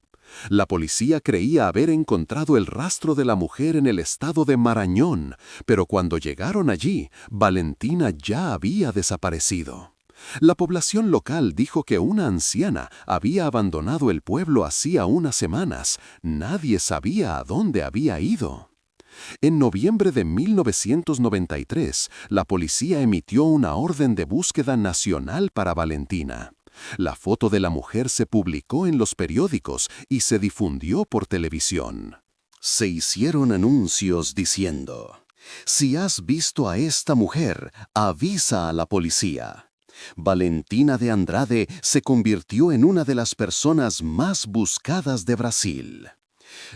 Speaker 3: La policía creía haber encontrado el rastro de la mujer en el estado de Marañón, pero cuando llegaron allí, Valentina ya había desaparecido. La población local dijo que una anciana había abandonado el pueblo hacía unas semanas. Nadie sabía a dónde había ido. En noviembre de 1993, la policía emitió una orden de búsqueda nacional para Valentina. La foto de la mujer se publicó en los periódicos y se difundió por televisión. Se hicieron anuncios diciendo: «Si has visto a esta mujer, avisa a la policía». Valentina de Andrade se convirtió en una de las personas más buscadas de Brasil.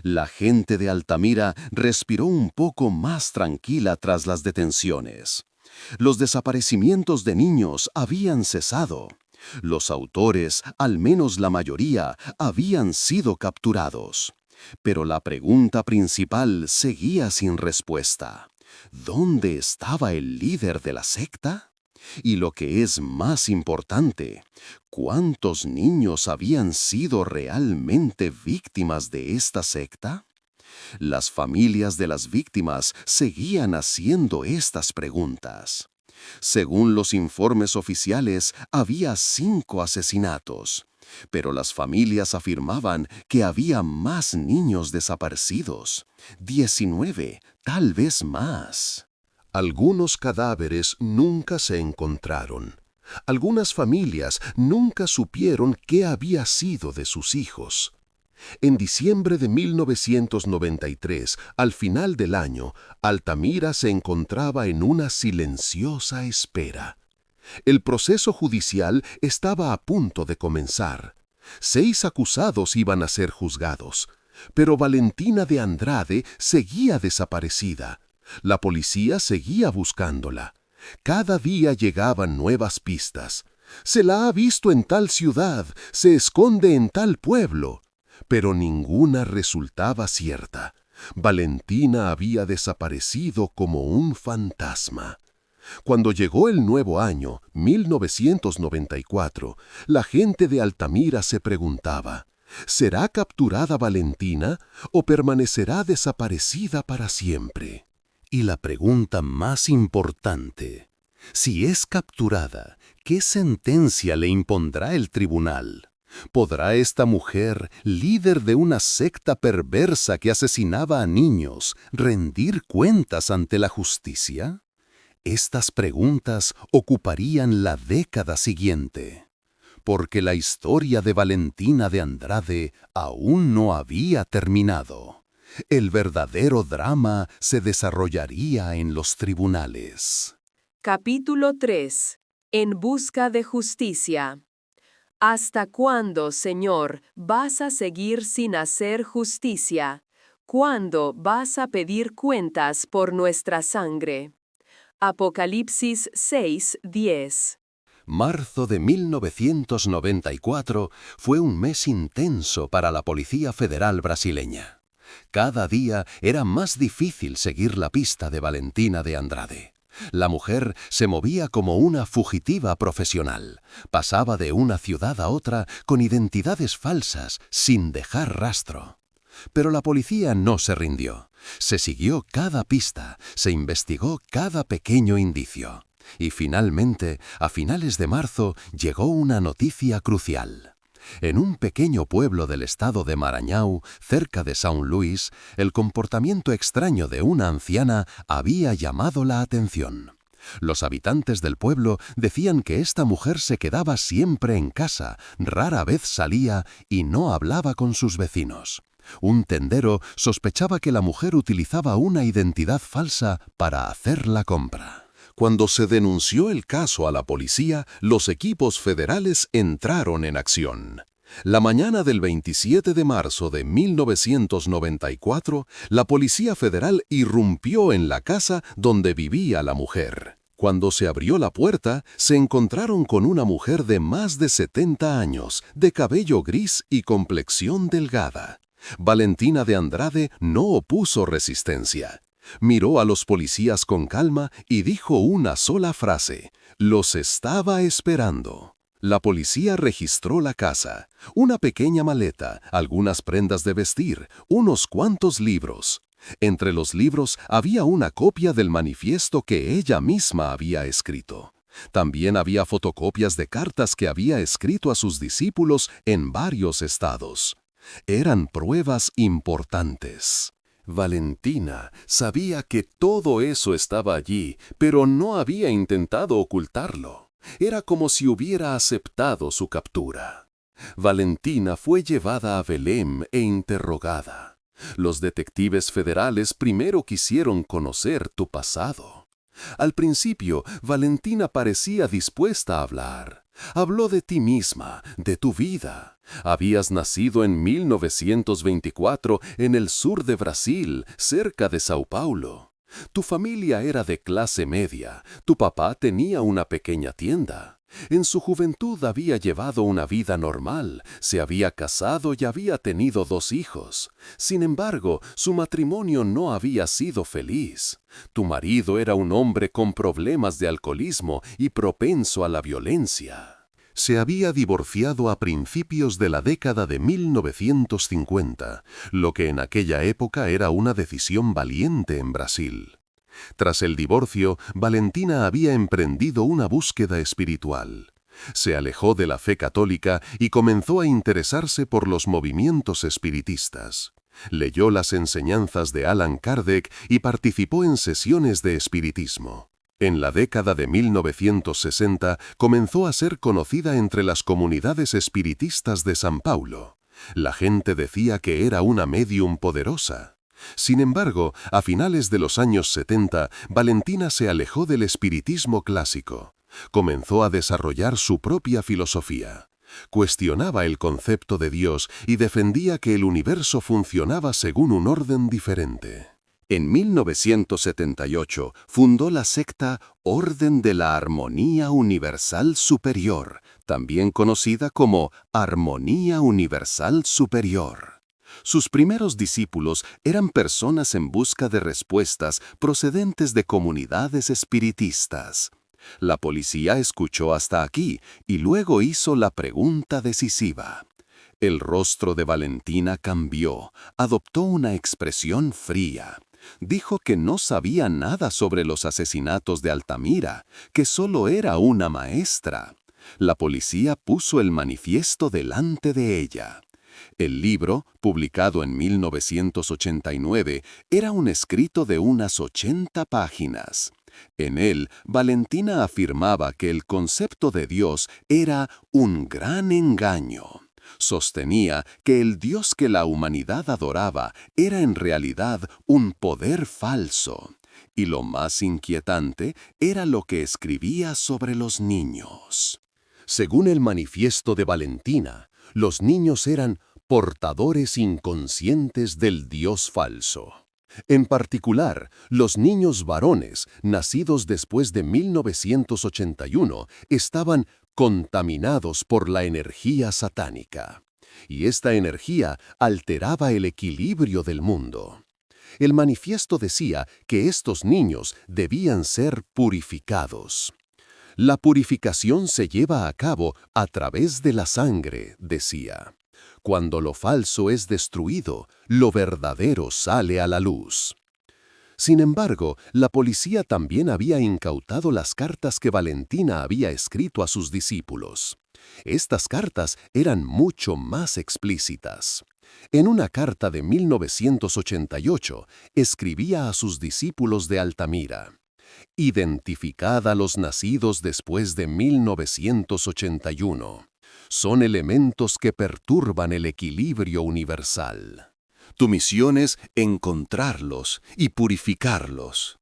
Speaker 3: La gente de Altamira respiró un poco más tranquila tras las detenciones. Los desaparecimientos de niños habían cesado. Los autores, al menos la mayoría, habían sido capturados. Pero la pregunta principal seguía sin respuesta. ¿Dónde estaba el líder de la secta? Y lo que es más importante, ¿cuántos niños habían sido realmente víctimas de esta secta? Las familias de las víctimas seguían haciendo estas preguntas. Según los informes oficiales, había 5 asesinatos, pero las familias afirmaban que había más niños desaparecidos, 19, tal vez más. Algunos cadáveres nunca se encontraron. Algunas familias nunca supieron qué había sido de sus hijos. En diciembre de 1993, al final del año, Altamira se encontraba en una silenciosa espera. El proceso judicial estaba a punto de comenzar. 6 acusados iban a ser juzgados, pero Valentina de Andrade seguía desaparecida. La policía seguía buscándola. Cada día llegaban nuevas pistas. Se la ha visto en tal ciudad, se esconde en tal pueblo. Pero ninguna resultaba cierta. Valentina había desaparecido como un fantasma. Cuando llegó el nuevo año, 1994, la gente de Altamira se preguntaba: ¿será capturada Valentina o permanecerá desaparecida para siempre? Y la pregunta más importante: si es capturada, ¿qué sentencia le impondrá el tribunal? ¿Podrá esta mujer, líder de una secta perversa que asesinaba a niños, rendir cuentas ante la justicia? Estas preguntas ocuparían la década siguiente, porque la historia de Valentina de Andrade aún no había terminado. El verdadero drama se desarrollaría en los tribunales.
Speaker 2: Capítulo 3. En busca de justicia. ¿Hasta cuándo, Señor, vas a seguir sin hacer justicia? ¿Cuándo vas a pedir cuentas por nuestra sangre? Apocalipsis 6:10.
Speaker 3: Marzo de 1994 fue un mes intenso para la Policía Federal brasileña. Cada día era más difícil seguir la pista de Valentina de Andrade. La mujer se movía como una fugitiva profesional. Pasaba de una ciudad a otra con identidades falsas, sin dejar rastro. Pero la policía no se rindió. Se siguió cada pista, se investigó cada pequeño indicio. Y finalmente, a finales de marzo, llegó una noticia crucial. En un pequeño pueblo del estado de Maranhão, cerca de São Luís, el comportamiento extraño de una anciana había llamado la atención. Los habitantes del pueblo decían que esta mujer se quedaba siempre en casa, rara vez salía y no hablaba con sus vecinos. Un tendero sospechaba que la mujer utilizaba una identidad falsa para hacer la compra. Cuando se denunció el caso a la policía, los equipos federales entraron en acción. La mañana del 27 de marzo de 1994, la Policía Federal irrumpió en la casa donde vivía la mujer. Cuando se abrió la puerta, se encontraron con una mujer de más de 70 años, de cabello gris y complexión delgada. Valentina de Andrade no opuso resistencia. Miró a los policías con calma y dijo una sola frase: «Los estaba esperando». La policía registró la casa, una pequeña maleta, algunas prendas de vestir, unos cuantos libros. Entre los libros había una copia del manifiesto que ella misma había escrito. También había fotocopias de cartas que había escrito a sus discípulos en varios estados. Eran pruebas importantes. Valentina sabía que todo eso estaba allí, pero no había intentado ocultarlo. Era como si hubiera aceptado su captura. Valentina fue llevada a Belém e interrogada. Los detectives federales primero quisieron conocer tu pasado. Al principio, Valentina parecía dispuesta a hablar. Habló de ti misma, de tu vida. Habías nacido en 1924 en el sur de Brasil, cerca de Sao Paulo. Tu familia era de clase media. Tu papá tenía una pequeña tienda. En su juventud había llevado una vida normal, se había casado y había tenido 2 hijos. Sin embargo, su matrimonio no había sido feliz. Tu marido era un hombre con problemas de alcoholismo y propenso a la violencia. Se había divorciado a principios de la década de 1950, lo que en aquella época era una decisión valiente en Brasil. Tras el divorcio, Valentina había emprendido una búsqueda espiritual. Se alejó de la fe católica y comenzó a interesarse por los movimientos espiritistas. Leyó las enseñanzas de Allan Kardec y participó en sesiones de espiritismo. En la década de 1960 comenzó a ser conocida entre las comunidades espiritistas de São Paulo. La gente decía que era una médium poderosa. Sin embargo, a finales de los años 70, Valentina se alejó del espiritismo clásico. Comenzó a desarrollar su propia filosofía. Cuestionaba el concepto de Dios y defendía que el universo funcionaba según un orden diferente. En 1978 fundó la secta Orden de la Armonía Universal Superior, también conocida como Armonía Universal Superior. Sus primeros discípulos eran personas en busca de respuestas procedentes de comunidades espiritistas. La policía escuchó hasta aquí y luego hizo la pregunta decisiva. El rostro de Valentina cambió, adoptó una expresión fría. Dijo que no sabía nada sobre los asesinatos de Altamira, que solo era una maestra. La policía puso el manifiesto delante de ella. El libro, publicado en 1989, era un escrito de unas 80 páginas. En él, Valentina afirmaba que el concepto de Dios era un gran engaño. Sostenía que el Dios que la humanidad adoraba era en realidad un poder falso. Y lo más inquietante era lo que escribía sobre los niños. Según el manifiesto de Valentina, los niños eran portadores inconscientes del Dios falso. En particular, los niños varones, nacidos después de 1981, estaban contaminados por la energía satánica. Y esta energía alteraba el equilibrio del mundo. El manifiesto decía que estos niños debían ser purificados. La purificación se lleva a cabo a través de la sangre, decía. Cuando lo falso es destruido, lo verdadero sale a la luz. Sin embargo, la policía también había incautado las cartas que Valentina había escrito a sus discípulos. Estas cartas eran mucho más explícitas. En una carta de 1988, escribía a sus discípulos de Altamira: «Identificad a los nacidos después de 1981. Son elementos que perturban el equilibrio universal. Tu misión es encontrarlos y purificarlos».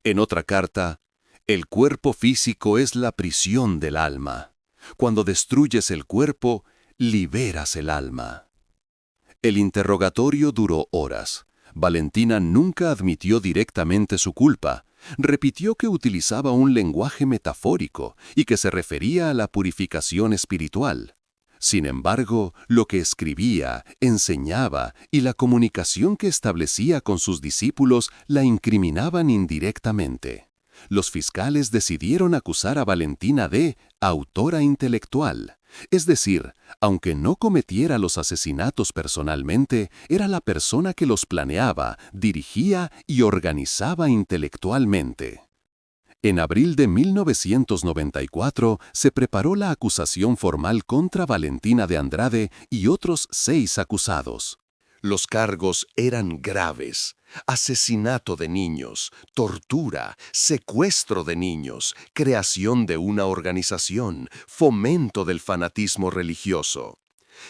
Speaker 3: En otra carta: «El cuerpo físico es la prisión del alma. Cuando destruyes el cuerpo, liberas el alma». El interrogatorio duró horas. Valentina nunca admitió directamente su culpa. Repitió que utilizaba un lenguaje metafórico y que se refería a la purificación espiritual. Sin embargo, lo que escribía, enseñaba y la comunicación que establecía con sus discípulos la incriminaban indirectamente. Los fiscales decidieron acusar a Valentina de autora intelectual. Es decir, aunque no cometiera los asesinatos personalmente, era la persona que los planeaba, dirigía y organizaba intelectualmente. En abril de 1994 se preparó la acusación formal contra Valentina de Andrade y otros 6 acusados. Los cargos eran graves: asesinato de niños, tortura, secuestro de niños, creación de una organización, fomento del fanatismo religioso.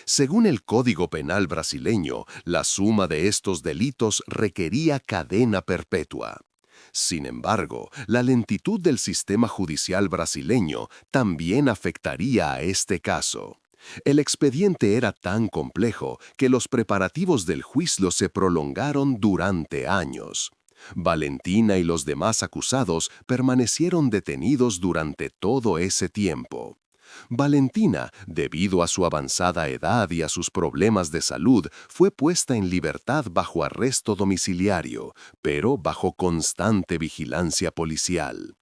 Speaker 3: Según el Código Penal brasileño, la suma de estos delitos requería cadena perpetua. Sin embargo, la lentitud del sistema judicial brasileño también afectaría a este caso. El expediente era tan complejo que los preparativos del juicio se prolongaron durante años. Valentina y los demás acusados permanecieron detenidos durante todo ese tiempo. Valentina, debido a su avanzada edad y a sus problemas de salud, fue puesta en libertad bajo arresto domiciliario, pero bajo constante vigilancia policial.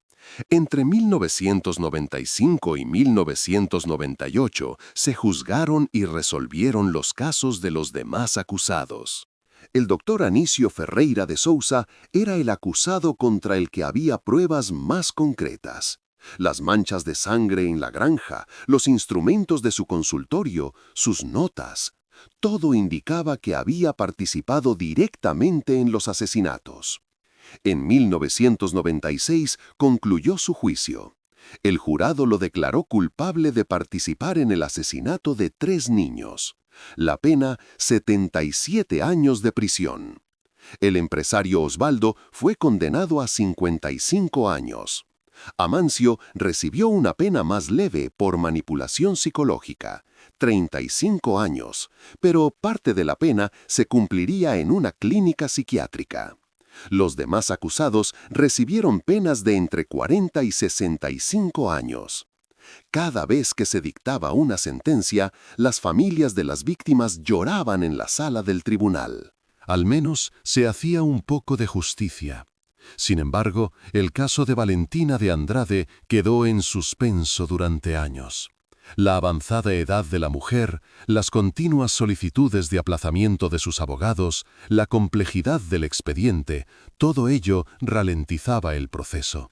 Speaker 3: Entre 1995 y 1998 se juzgaron y resolvieron los casos de los demás acusados. El doctor Anísio Ferreira de Souza era el acusado contra el que había pruebas más concretas. Las manchas de sangre en la granja, los instrumentos de su consultorio, sus notas. Todo indicaba que había participado directamente en los asesinatos. En 1996 concluyó su juicio. El jurado lo declaró culpable de participar en el asesinato de 3 niños. La pena, 77 años de prisión. El empresario Osvaldo fue condenado a 55 años. Amancio recibió una pena más leve por manipulación psicológica, 35 años, pero parte de la pena se cumpliría en una clínica psiquiátrica. Los demás acusados recibieron penas de entre 40 y 65 años. Cada vez que se dictaba una sentencia, las familias de las víctimas lloraban en la sala del tribunal. Al menos se hacía un poco de justicia. Sin embargo, el caso de Valentina de Andrade quedó en suspenso durante años. La avanzada edad de la mujer, las continuas solicitudes de aplazamiento de sus abogados, la complejidad del expediente, todo ello ralentizaba el proceso.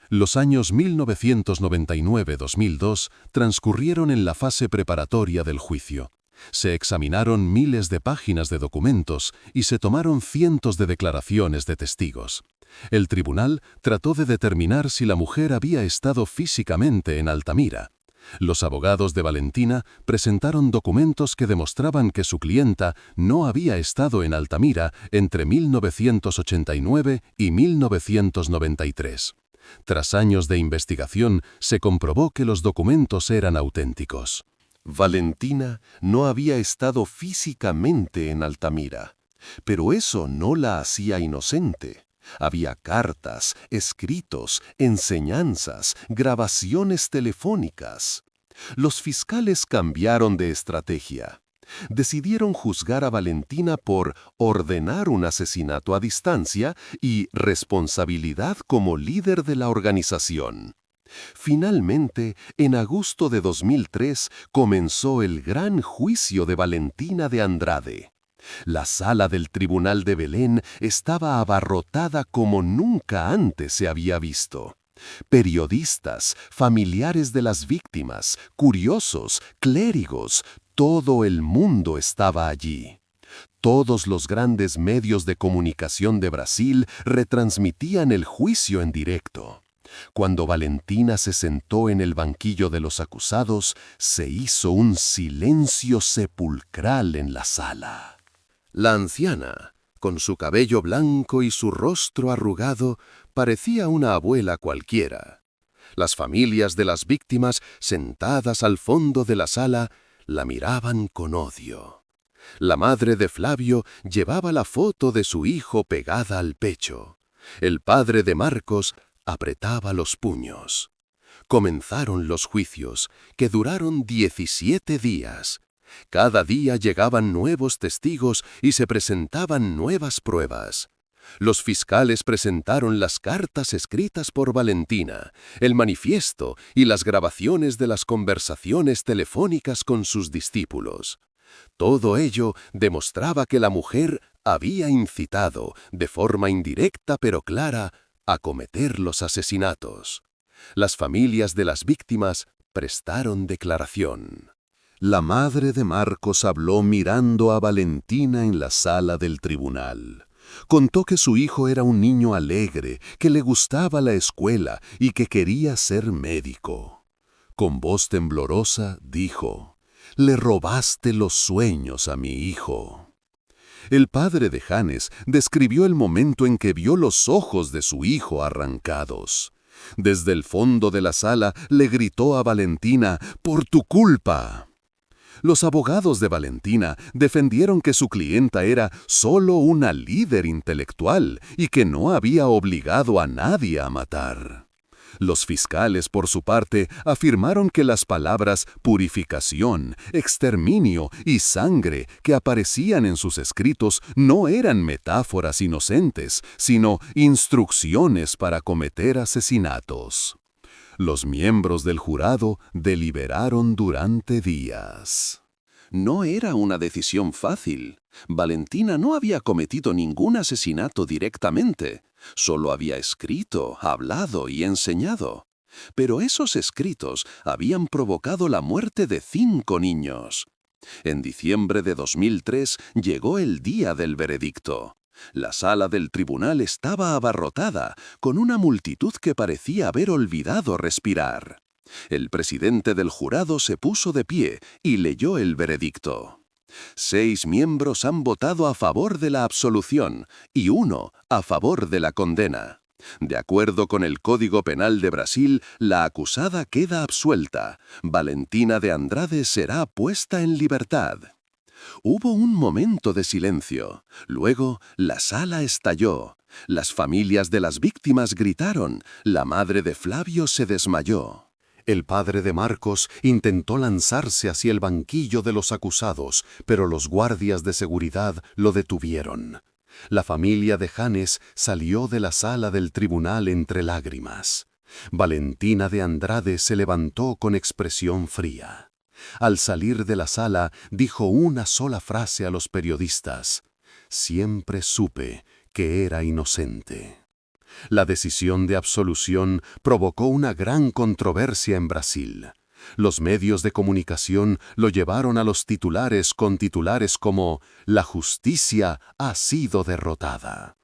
Speaker 3: Los años 1999-2002 transcurrieron en la fase preparatoria del juicio. Se examinaron miles de páginas de documentos y se tomaron cientos de declaraciones de testigos. El tribunal trató de determinar si la mujer había estado físicamente en Altamira. Los abogados de Valentina presentaron documentos que demostraban que su clienta no había estado en Altamira entre 1989 y 1993. Tras años de investigación, se comprobó que los documentos eran auténticos.
Speaker 1: Valentina no había estado físicamente en Altamira, pero eso no la hacía inocente. Había cartas, escritos, enseñanzas, grabaciones telefónicas. Los fiscales cambiaron de estrategia. Decidieron juzgar a Valentina por ordenar un asesinato a distancia y responsabilidad como líder de la organización. Finalmente, en agosto de 2003, comenzó el gran juicio de Valentina de Andrade. La sala del Tribunal de Belén estaba abarrotada como nunca antes se había visto. Periodistas, familiares de las víctimas, curiosos, clérigos, todo el mundo estaba allí. Todos los grandes medios de comunicación de Brasil retransmitían el juicio en directo. Cuando Valentina se sentó en el banquillo de los acusados, se hizo un silencio sepulcral en la sala. La anciana, con su cabello blanco y su rostro arrugado, parecía una abuela cualquiera. Las familias de las víctimas, sentadas al fondo de la sala, la miraban con odio. La madre de Flavio llevaba la foto de su hijo pegada al pecho. El padre de Marcos apretaba los puños. Comenzaron los juicios, que duraron 17 días. Cada día llegaban nuevos testigos y se presentaban nuevas pruebas. Los fiscales presentaron las cartas escritas por Valentina, el manifiesto y las grabaciones de las conversaciones telefónicas con sus discípulos. Todo ello demostraba que la mujer había incitado, de forma indirecta pero clara, a cometer los asesinatos. Las familias de las víctimas prestaron declaración. La madre de Marcos habló mirando a Valentina en la sala del tribunal. Contó que su hijo era un niño alegre, que le gustaba la escuela y que quería ser médico. Con voz temblorosa dijo: «Le robaste los sueños a mi hijo». El padre de Janes describió el momento en que vio los ojos de su hijo arrancados. Desde el fondo de la sala le gritó a Valentina: «¡Por tu culpa!». Los abogados de Valentina defendieron que su clienta era solo una líder intelectual y que no había obligado a nadie a matar. Los fiscales, por su parte, afirmaron que las palabras purificación, exterminio y sangre que aparecían en sus escritos no eran metáforas inocentes, sino instrucciones para cometer asesinatos. Los miembros del jurado deliberaron durante días. No era una decisión fácil. Valentina no había cometido ningún asesinato directamente. Solo había escrito, hablado y enseñado. Pero esos escritos habían provocado la muerte de 5 niños. En diciembre de 2003 llegó el día del veredicto. La sala del tribunal estaba abarrotada, con una multitud que parecía haber olvidado respirar. El presidente del jurado se puso de pie y leyó el veredicto. 6 miembros han votado a favor de la absolución y 1 a favor de la condena. De acuerdo con el Código Penal de Brasil, la acusada queda absuelta. Valentina de Andrade será puesta en libertad. Hubo un momento de silencio. Luego, la sala estalló. Las familias de las víctimas gritaron. La madre de Flavio se desmayó. El padre de Marcos intentó lanzarse hacia el banquillo de los acusados, pero los guardias de seguridad lo detuvieron. La familia de Janes salió de la sala del tribunal entre lágrimas. Valentina de Andrade se levantó con expresión fría. Al salir de la sala, dijo una sola frase a los periodistas: «Siempre supe que era inocente». La decisión de absolución provocó una gran controversia en Brasil. Los medios de comunicación lo llevaron a los titulares con titulares como «La justicia ha sido derrotada».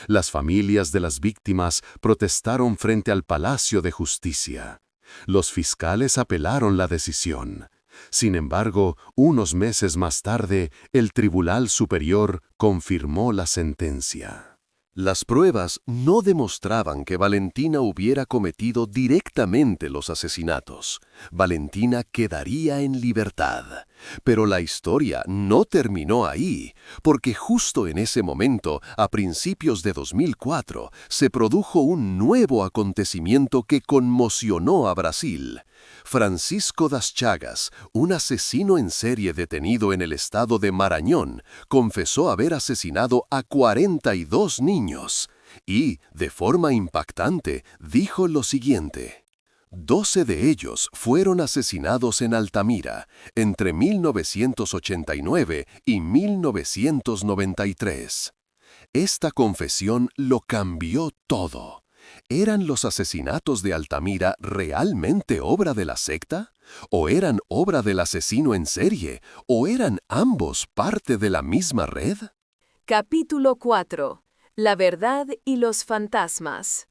Speaker 1: Las familias de las víctimas protestaron frente al Palacio de Justicia. Los fiscales apelaron la decisión. Sin embargo, unos meses más tarde, el Tribunal Superior confirmó la sentencia.
Speaker 3: Las pruebas no demostraban que Valentina hubiera cometido directamente los asesinatos. Valentina quedaría en libertad. Pero la historia no terminó ahí, porque justo en ese momento, a principios de 2004, se produjo un nuevo acontecimiento que conmocionó a Brasil. Francisco das Chagas, un asesino en serie detenido en el estado de Maranhão, confesó haber asesinado a 42 niños y, de forma impactante, dijo lo siguiente: 12 de ellos fueron asesinados en Altamira entre 1989 y 1993. Esta confesión lo cambió todo. ¿Eran los asesinatos de Altamira realmente obra de la secta? ¿O eran obra del asesino en serie? ¿O eran ambos parte de la misma red?
Speaker 2: Capítulo 4. La verdad y los fantasmas.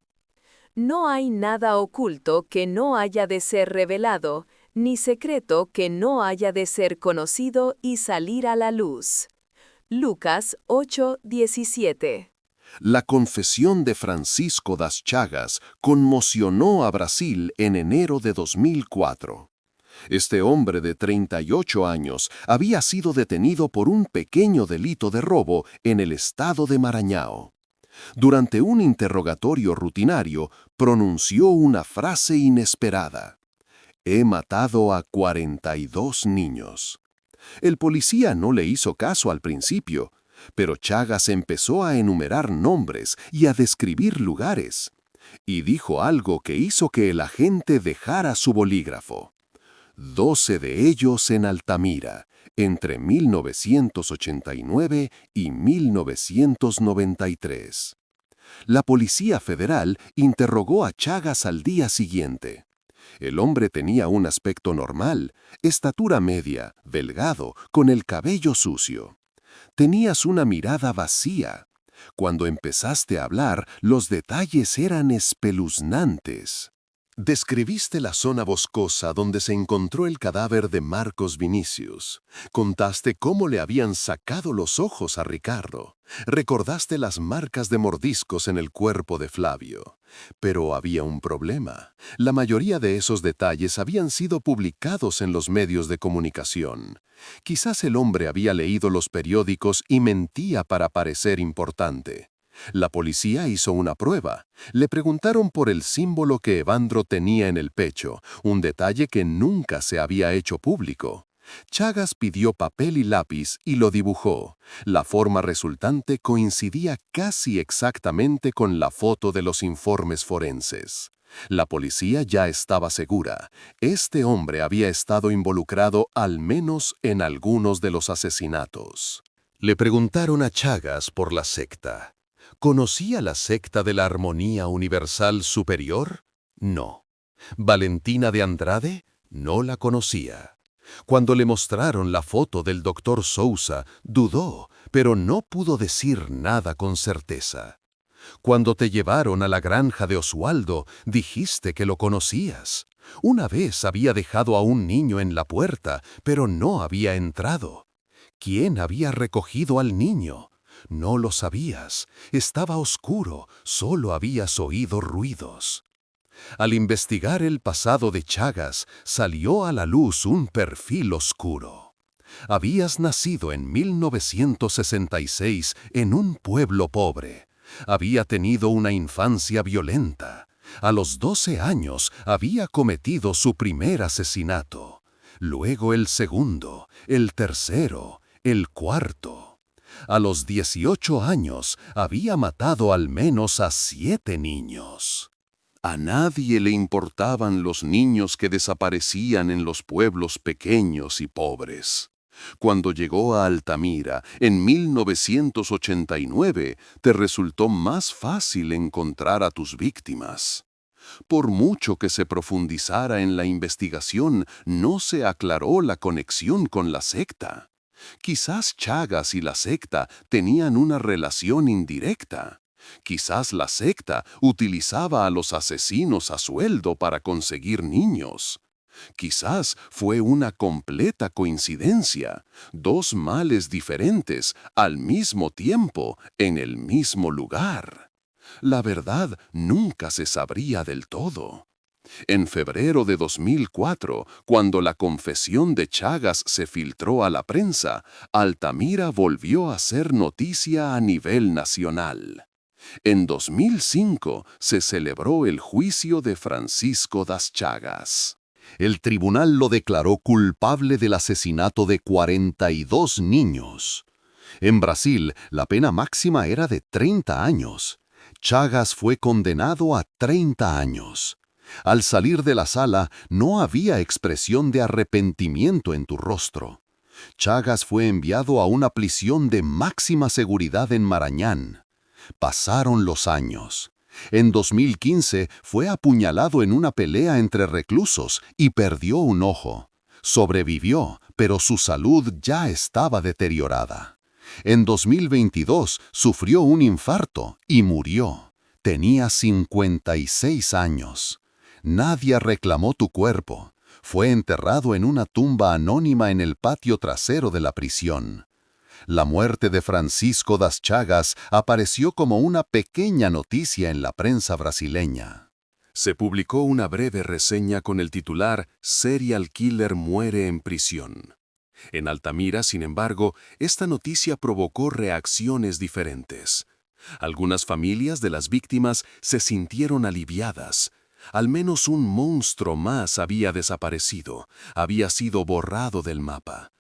Speaker 2: No hay nada oculto que no haya de ser revelado, ni secreto que no haya de ser conocido y salir a la luz. Lucas 8:17.
Speaker 3: La confesión de Francisco das Chagas conmocionó a Brasil en enero de 2004. Este hombre de 38 años había sido detenido por un pequeño delito de robo en el estado de Maranhão. Durante un interrogatorio rutinario, pronunció una frase inesperada: «He matado a 42 niños». El policía no le hizo caso al principio, pero Chagas empezó a enumerar nombres y a describir lugares. Y dijo algo que hizo que el agente dejara su bolígrafo: 12 de ellos en Altamira, entre 1989 y 1993. La Policía Federal interrogó a Chagas al día siguiente. El hombre tenía un aspecto normal, estatura media, delgado, con el cabello sucio. Tenías una mirada vacía. Cuando empezaste a hablar, los detalles eran espeluznantes. Describiste la zona boscosa donde se encontró el cadáver de Marcos Vinicius. Contaste cómo le habían sacado los ojos a Ricardo. Recordaste las marcas de mordiscos en el cuerpo de Flavio. Pero había un problema. La mayoría de esos detalles habían sido publicados en los medios de comunicación. Quizás el hombre había leído los periódicos y mentía para parecer importante. La policía hizo una prueba. Le preguntaron por el símbolo que Evandro tenía en el pecho, un detalle que nunca se había hecho público. Chagas pidió papel y lápiz y lo dibujó. La forma resultante coincidía casi exactamente con la foto de los informes forenses. La policía ya estaba segura. Este hombre había estado involucrado al menos en algunos de los asesinatos. Le preguntaron a Chagas por la secta. ¿Conocía la secta de la Armonía Universal Superior? No. ¿Valentina de Andrade? No la conocía. Cuando le mostraron la foto del doctor Sousa, dudó, pero no pudo decir nada con certeza. Cuando te llevaron a la granja de Oswaldo, dijiste que lo conocías. Una vez había dejado a un niño en la puerta, pero no había entrado. ¿Quién había recogido al niño? No lo sabías. Estaba oscuro, solo habías oído ruidos. Al investigar el pasado de Chagas, salió a la luz un perfil oscuro. Habías nacido en 1966 en un pueblo pobre. Había tenido una infancia violenta. A los 12 años había cometido su primer asesinato. Luego el segundo, el tercero, el cuarto. A los 18 años había matado al menos a 7 niños. A nadie le importaban los niños que desaparecían en los pueblos pequeños y pobres. Cuando llegó a Altamira, en 1989, te resultó más fácil encontrar a tus víctimas. Por mucho que se profundizara en la investigación, no se aclaró la conexión con la secta. Quizás Chagas y la secta tenían una relación indirecta. Quizás la secta utilizaba a los asesinos a sueldo para conseguir niños. Quizás fue una completa coincidencia, dos males diferentes al mismo tiempo en el mismo lugar. La verdad nunca se sabría del todo. En febrero de 2004, cuando la confesión de Chagas se filtró a la prensa, Altamira volvió a ser noticia a nivel nacional. En 2005 se celebró el juicio de Francisco das Chagas. El tribunal lo declaró culpable del asesinato de 42 niños. En Brasil, la pena máxima era de 30 años. Chagas fue condenado a 30 años. Al salir de la sala, no había expresión de arrepentimiento en tu rostro. Chagas fue enviado a una prisión de máxima seguridad en Marañán. Pasaron los años. En 2015 fue apuñalado en una pelea entre reclusos y perdió un ojo. Sobrevivió, pero su salud ya estaba deteriorada. En 2022 sufrió un infarto y murió. Tenía 56 años. Nadie reclamó tu cuerpo. Fue enterrado en una tumba anónima en el patio trasero de la prisión. La muerte de Francisco das Chagas apareció como una pequeña noticia en la prensa brasileña. Se publicó una breve reseña con el titular «Serial Killer muere en prisión». En Altamira, sin embargo, esta noticia provocó reacciones diferentes. Algunas familias de las víctimas se sintieron aliviadas. Al menos un monstruo más había desaparecido, había sido borrado del mapa.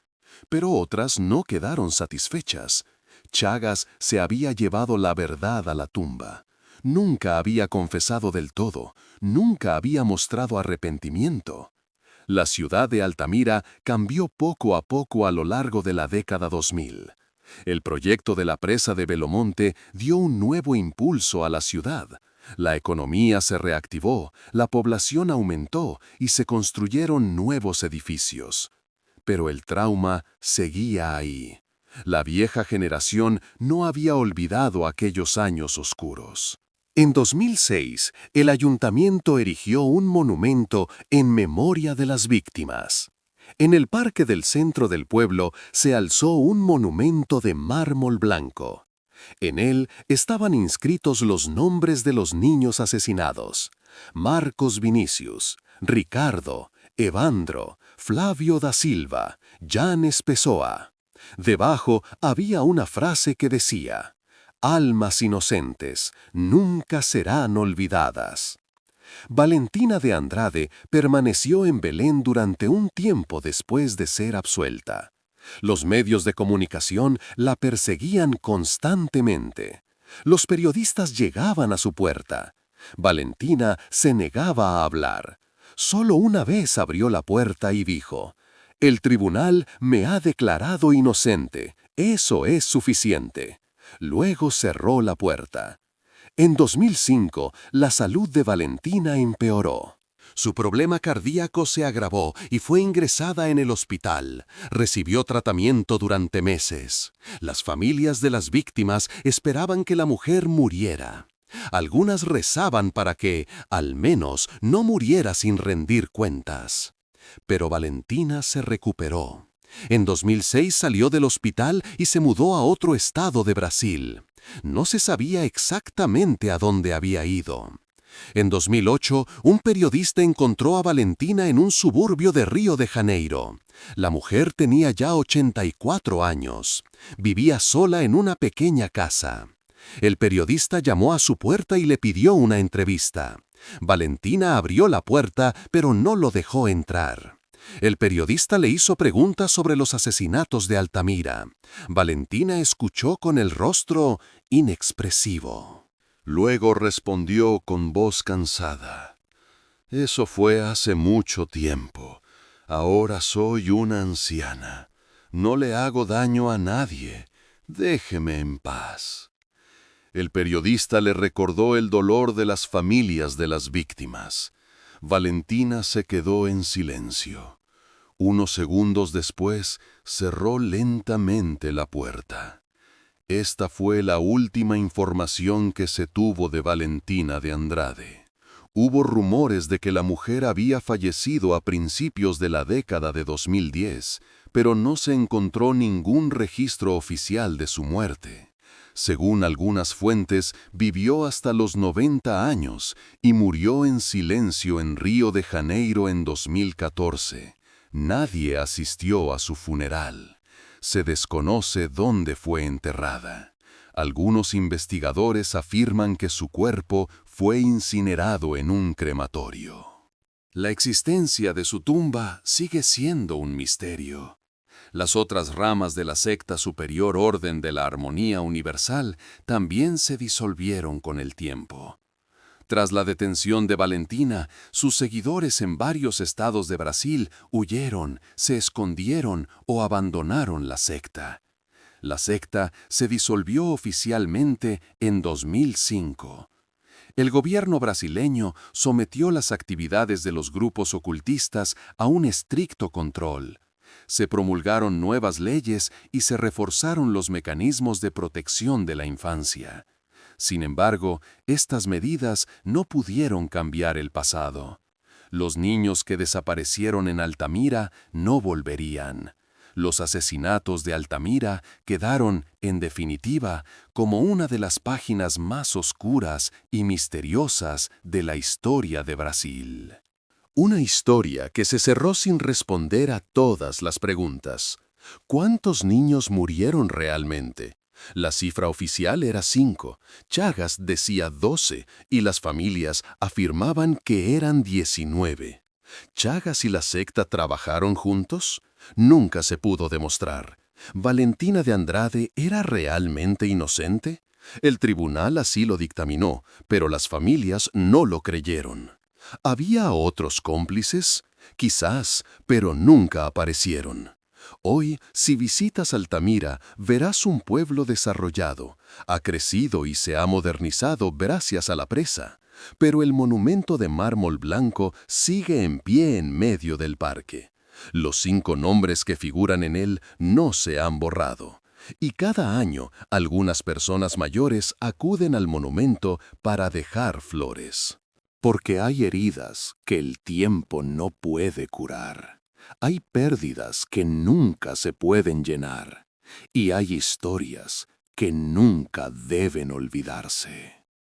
Speaker 3: Pero otras no quedaron satisfechas. Chagas se había llevado la verdad a la tumba. Nunca había confesado del todo, nunca había mostrado arrepentimiento. La ciudad de Altamira cambió poco a poco a lo largo de la década 2000. El proyecto de la presa de Belomonte dio un nuevo impulso a la ciudad. La economía se reactivó, la población aumentó y se construyeron nuevos edificios. Pero el trauma seguía ahí. La vieja generación no había olvidado aquellos años oscuros. En 2006, el ayuntamiento erigió un monumento en memoria de las víctimas. En el parque del centro del pueblo se alzó un monumento de mármol blanco. En él estaban inscritos los nombres de los niños asesinados: Marcos Vinicius, Ricardo, Evandro, Flavio da Silva, Janes Pessoa. Debajo había una frase que decía: «Almas inocentes, nunca serán olvidadas». Valentina de Andrade permaneció en Belén durante un tiempo después de ser absuelta. Los medios de comunicación la perseguían constantemente. Los periodistas llegaban a su puerta. Valentina se negaba a hablar. Solo una vez abrió la puerta y dijo: «El tribunal me ha declarado inocente. Eso es suficiente». Luego cerró la puerta. En 2005, la salud de Valentina empeoró. Su problema cardíaco se agravó y fue ingresada en el hospital. Recibió tratamiento durante meses. Las familias de las víctimas esperaban que la mujer muriera. Algunas rezaban para que, al menos, no muriera sin rendir cuentas. Pero Valentina se recuperó. En 2006 salió del hospital y se mudó a otro estado de Brasil. No se sabía exactamente a dónde había ido. En 2008, un periodista encontró a Valentina en un suburbio de Río de Janeiro. La mujer tenía ya 84 años. Vivía sola en una pequeña casa. El periodista llamó a su puerta y le pidió una entrevista. Valentina abrió la puerta, pero no lo dejó entrar. El periodista le hizo preguntas sobre los asesinatos de Altamira. Valentina escuchó con el rostro inexpresivo. Luego respondió con voz cansada: «Eso fue hace mucho tiempo. Ahora soy una anciana. No le hago daño a nadie. Déjeme en paz». El periodista le recordó el dolor de las familias de las víctimas. Valentina se quedó en silencio. Unos segundos después, cerró lentamente la puerta. Esta fue la última información que se tuvo de Valentina de Andrade. Hubo rumores de que la mujer había fallecido a principios de la década de 2010, pero no se encontró ningún registro oficial de su muerte. Según algunas fuentes, vivió hasta los 90 años y murió en silencio en Río de Janeiro en 2014. Nadie asistió a su funeral. Se desconoce dónde fue enterrada. Algunos investigadores afirman que su cuerpo fue incinerado en un crematorio. La existencia de su tumba sigue siendo un misterio. Las otras ramas de la secta Superior Orden de la Armonía Universal también se disolvieron con el tiempo. Tras la detención de Valentina, sus seguidores en varios estados de Brasil huyeron, se escondieron o abandonaron la secta. La secta se disolvió oficialmente en 2005. El gobierno brasileño sometió las actividades de los grupos ocultistas a un estricto control. Se promulgaron nuevas leyes y se reforzaron los mecanismos de protección de la infancia. Sin embargo, estas medidas no pudieron cambiar el pasado. Los niños que desaparecieron en Altamira no volverían. Los asesinatos de Altamira quedaron, en definitiva, como una de las páginas más oscuras y misteriosas de la historia de Brasil. Una historia que se cerró sin responder a todas las preguntas. ¿Cuántos niños murieron realmente? La cifra oficial era 5, Chagas decía 12 y las familias afirmaban que eran 19. ¿Chagas y la secta trabajaron juntos? Nunca se pudo demostrar. ¿Valentina de Andrade era realmente inocente? El tribunal así lo dictaminó, pero las familias no lo creyeron. ¿Había otros cómplices? Quizás, pero nunca aparecieron. Hoy, si visitas Altamira, verás un pueblo desarrollado. Ha crecido y se ha modernizado gracias a la presa. Pero el monumento de mármol blanco sigue en pie en medio del parque. Los 5 nombres que figuran en él no se han borrado. Y cada año, algunas personas mayores acuden al monumento para dejar flores. Porque hay heridas que el tiempo no puede curar. Hay pérdidas que nunca se pueden llenar. Y hay historias que nunca deben olvidarse.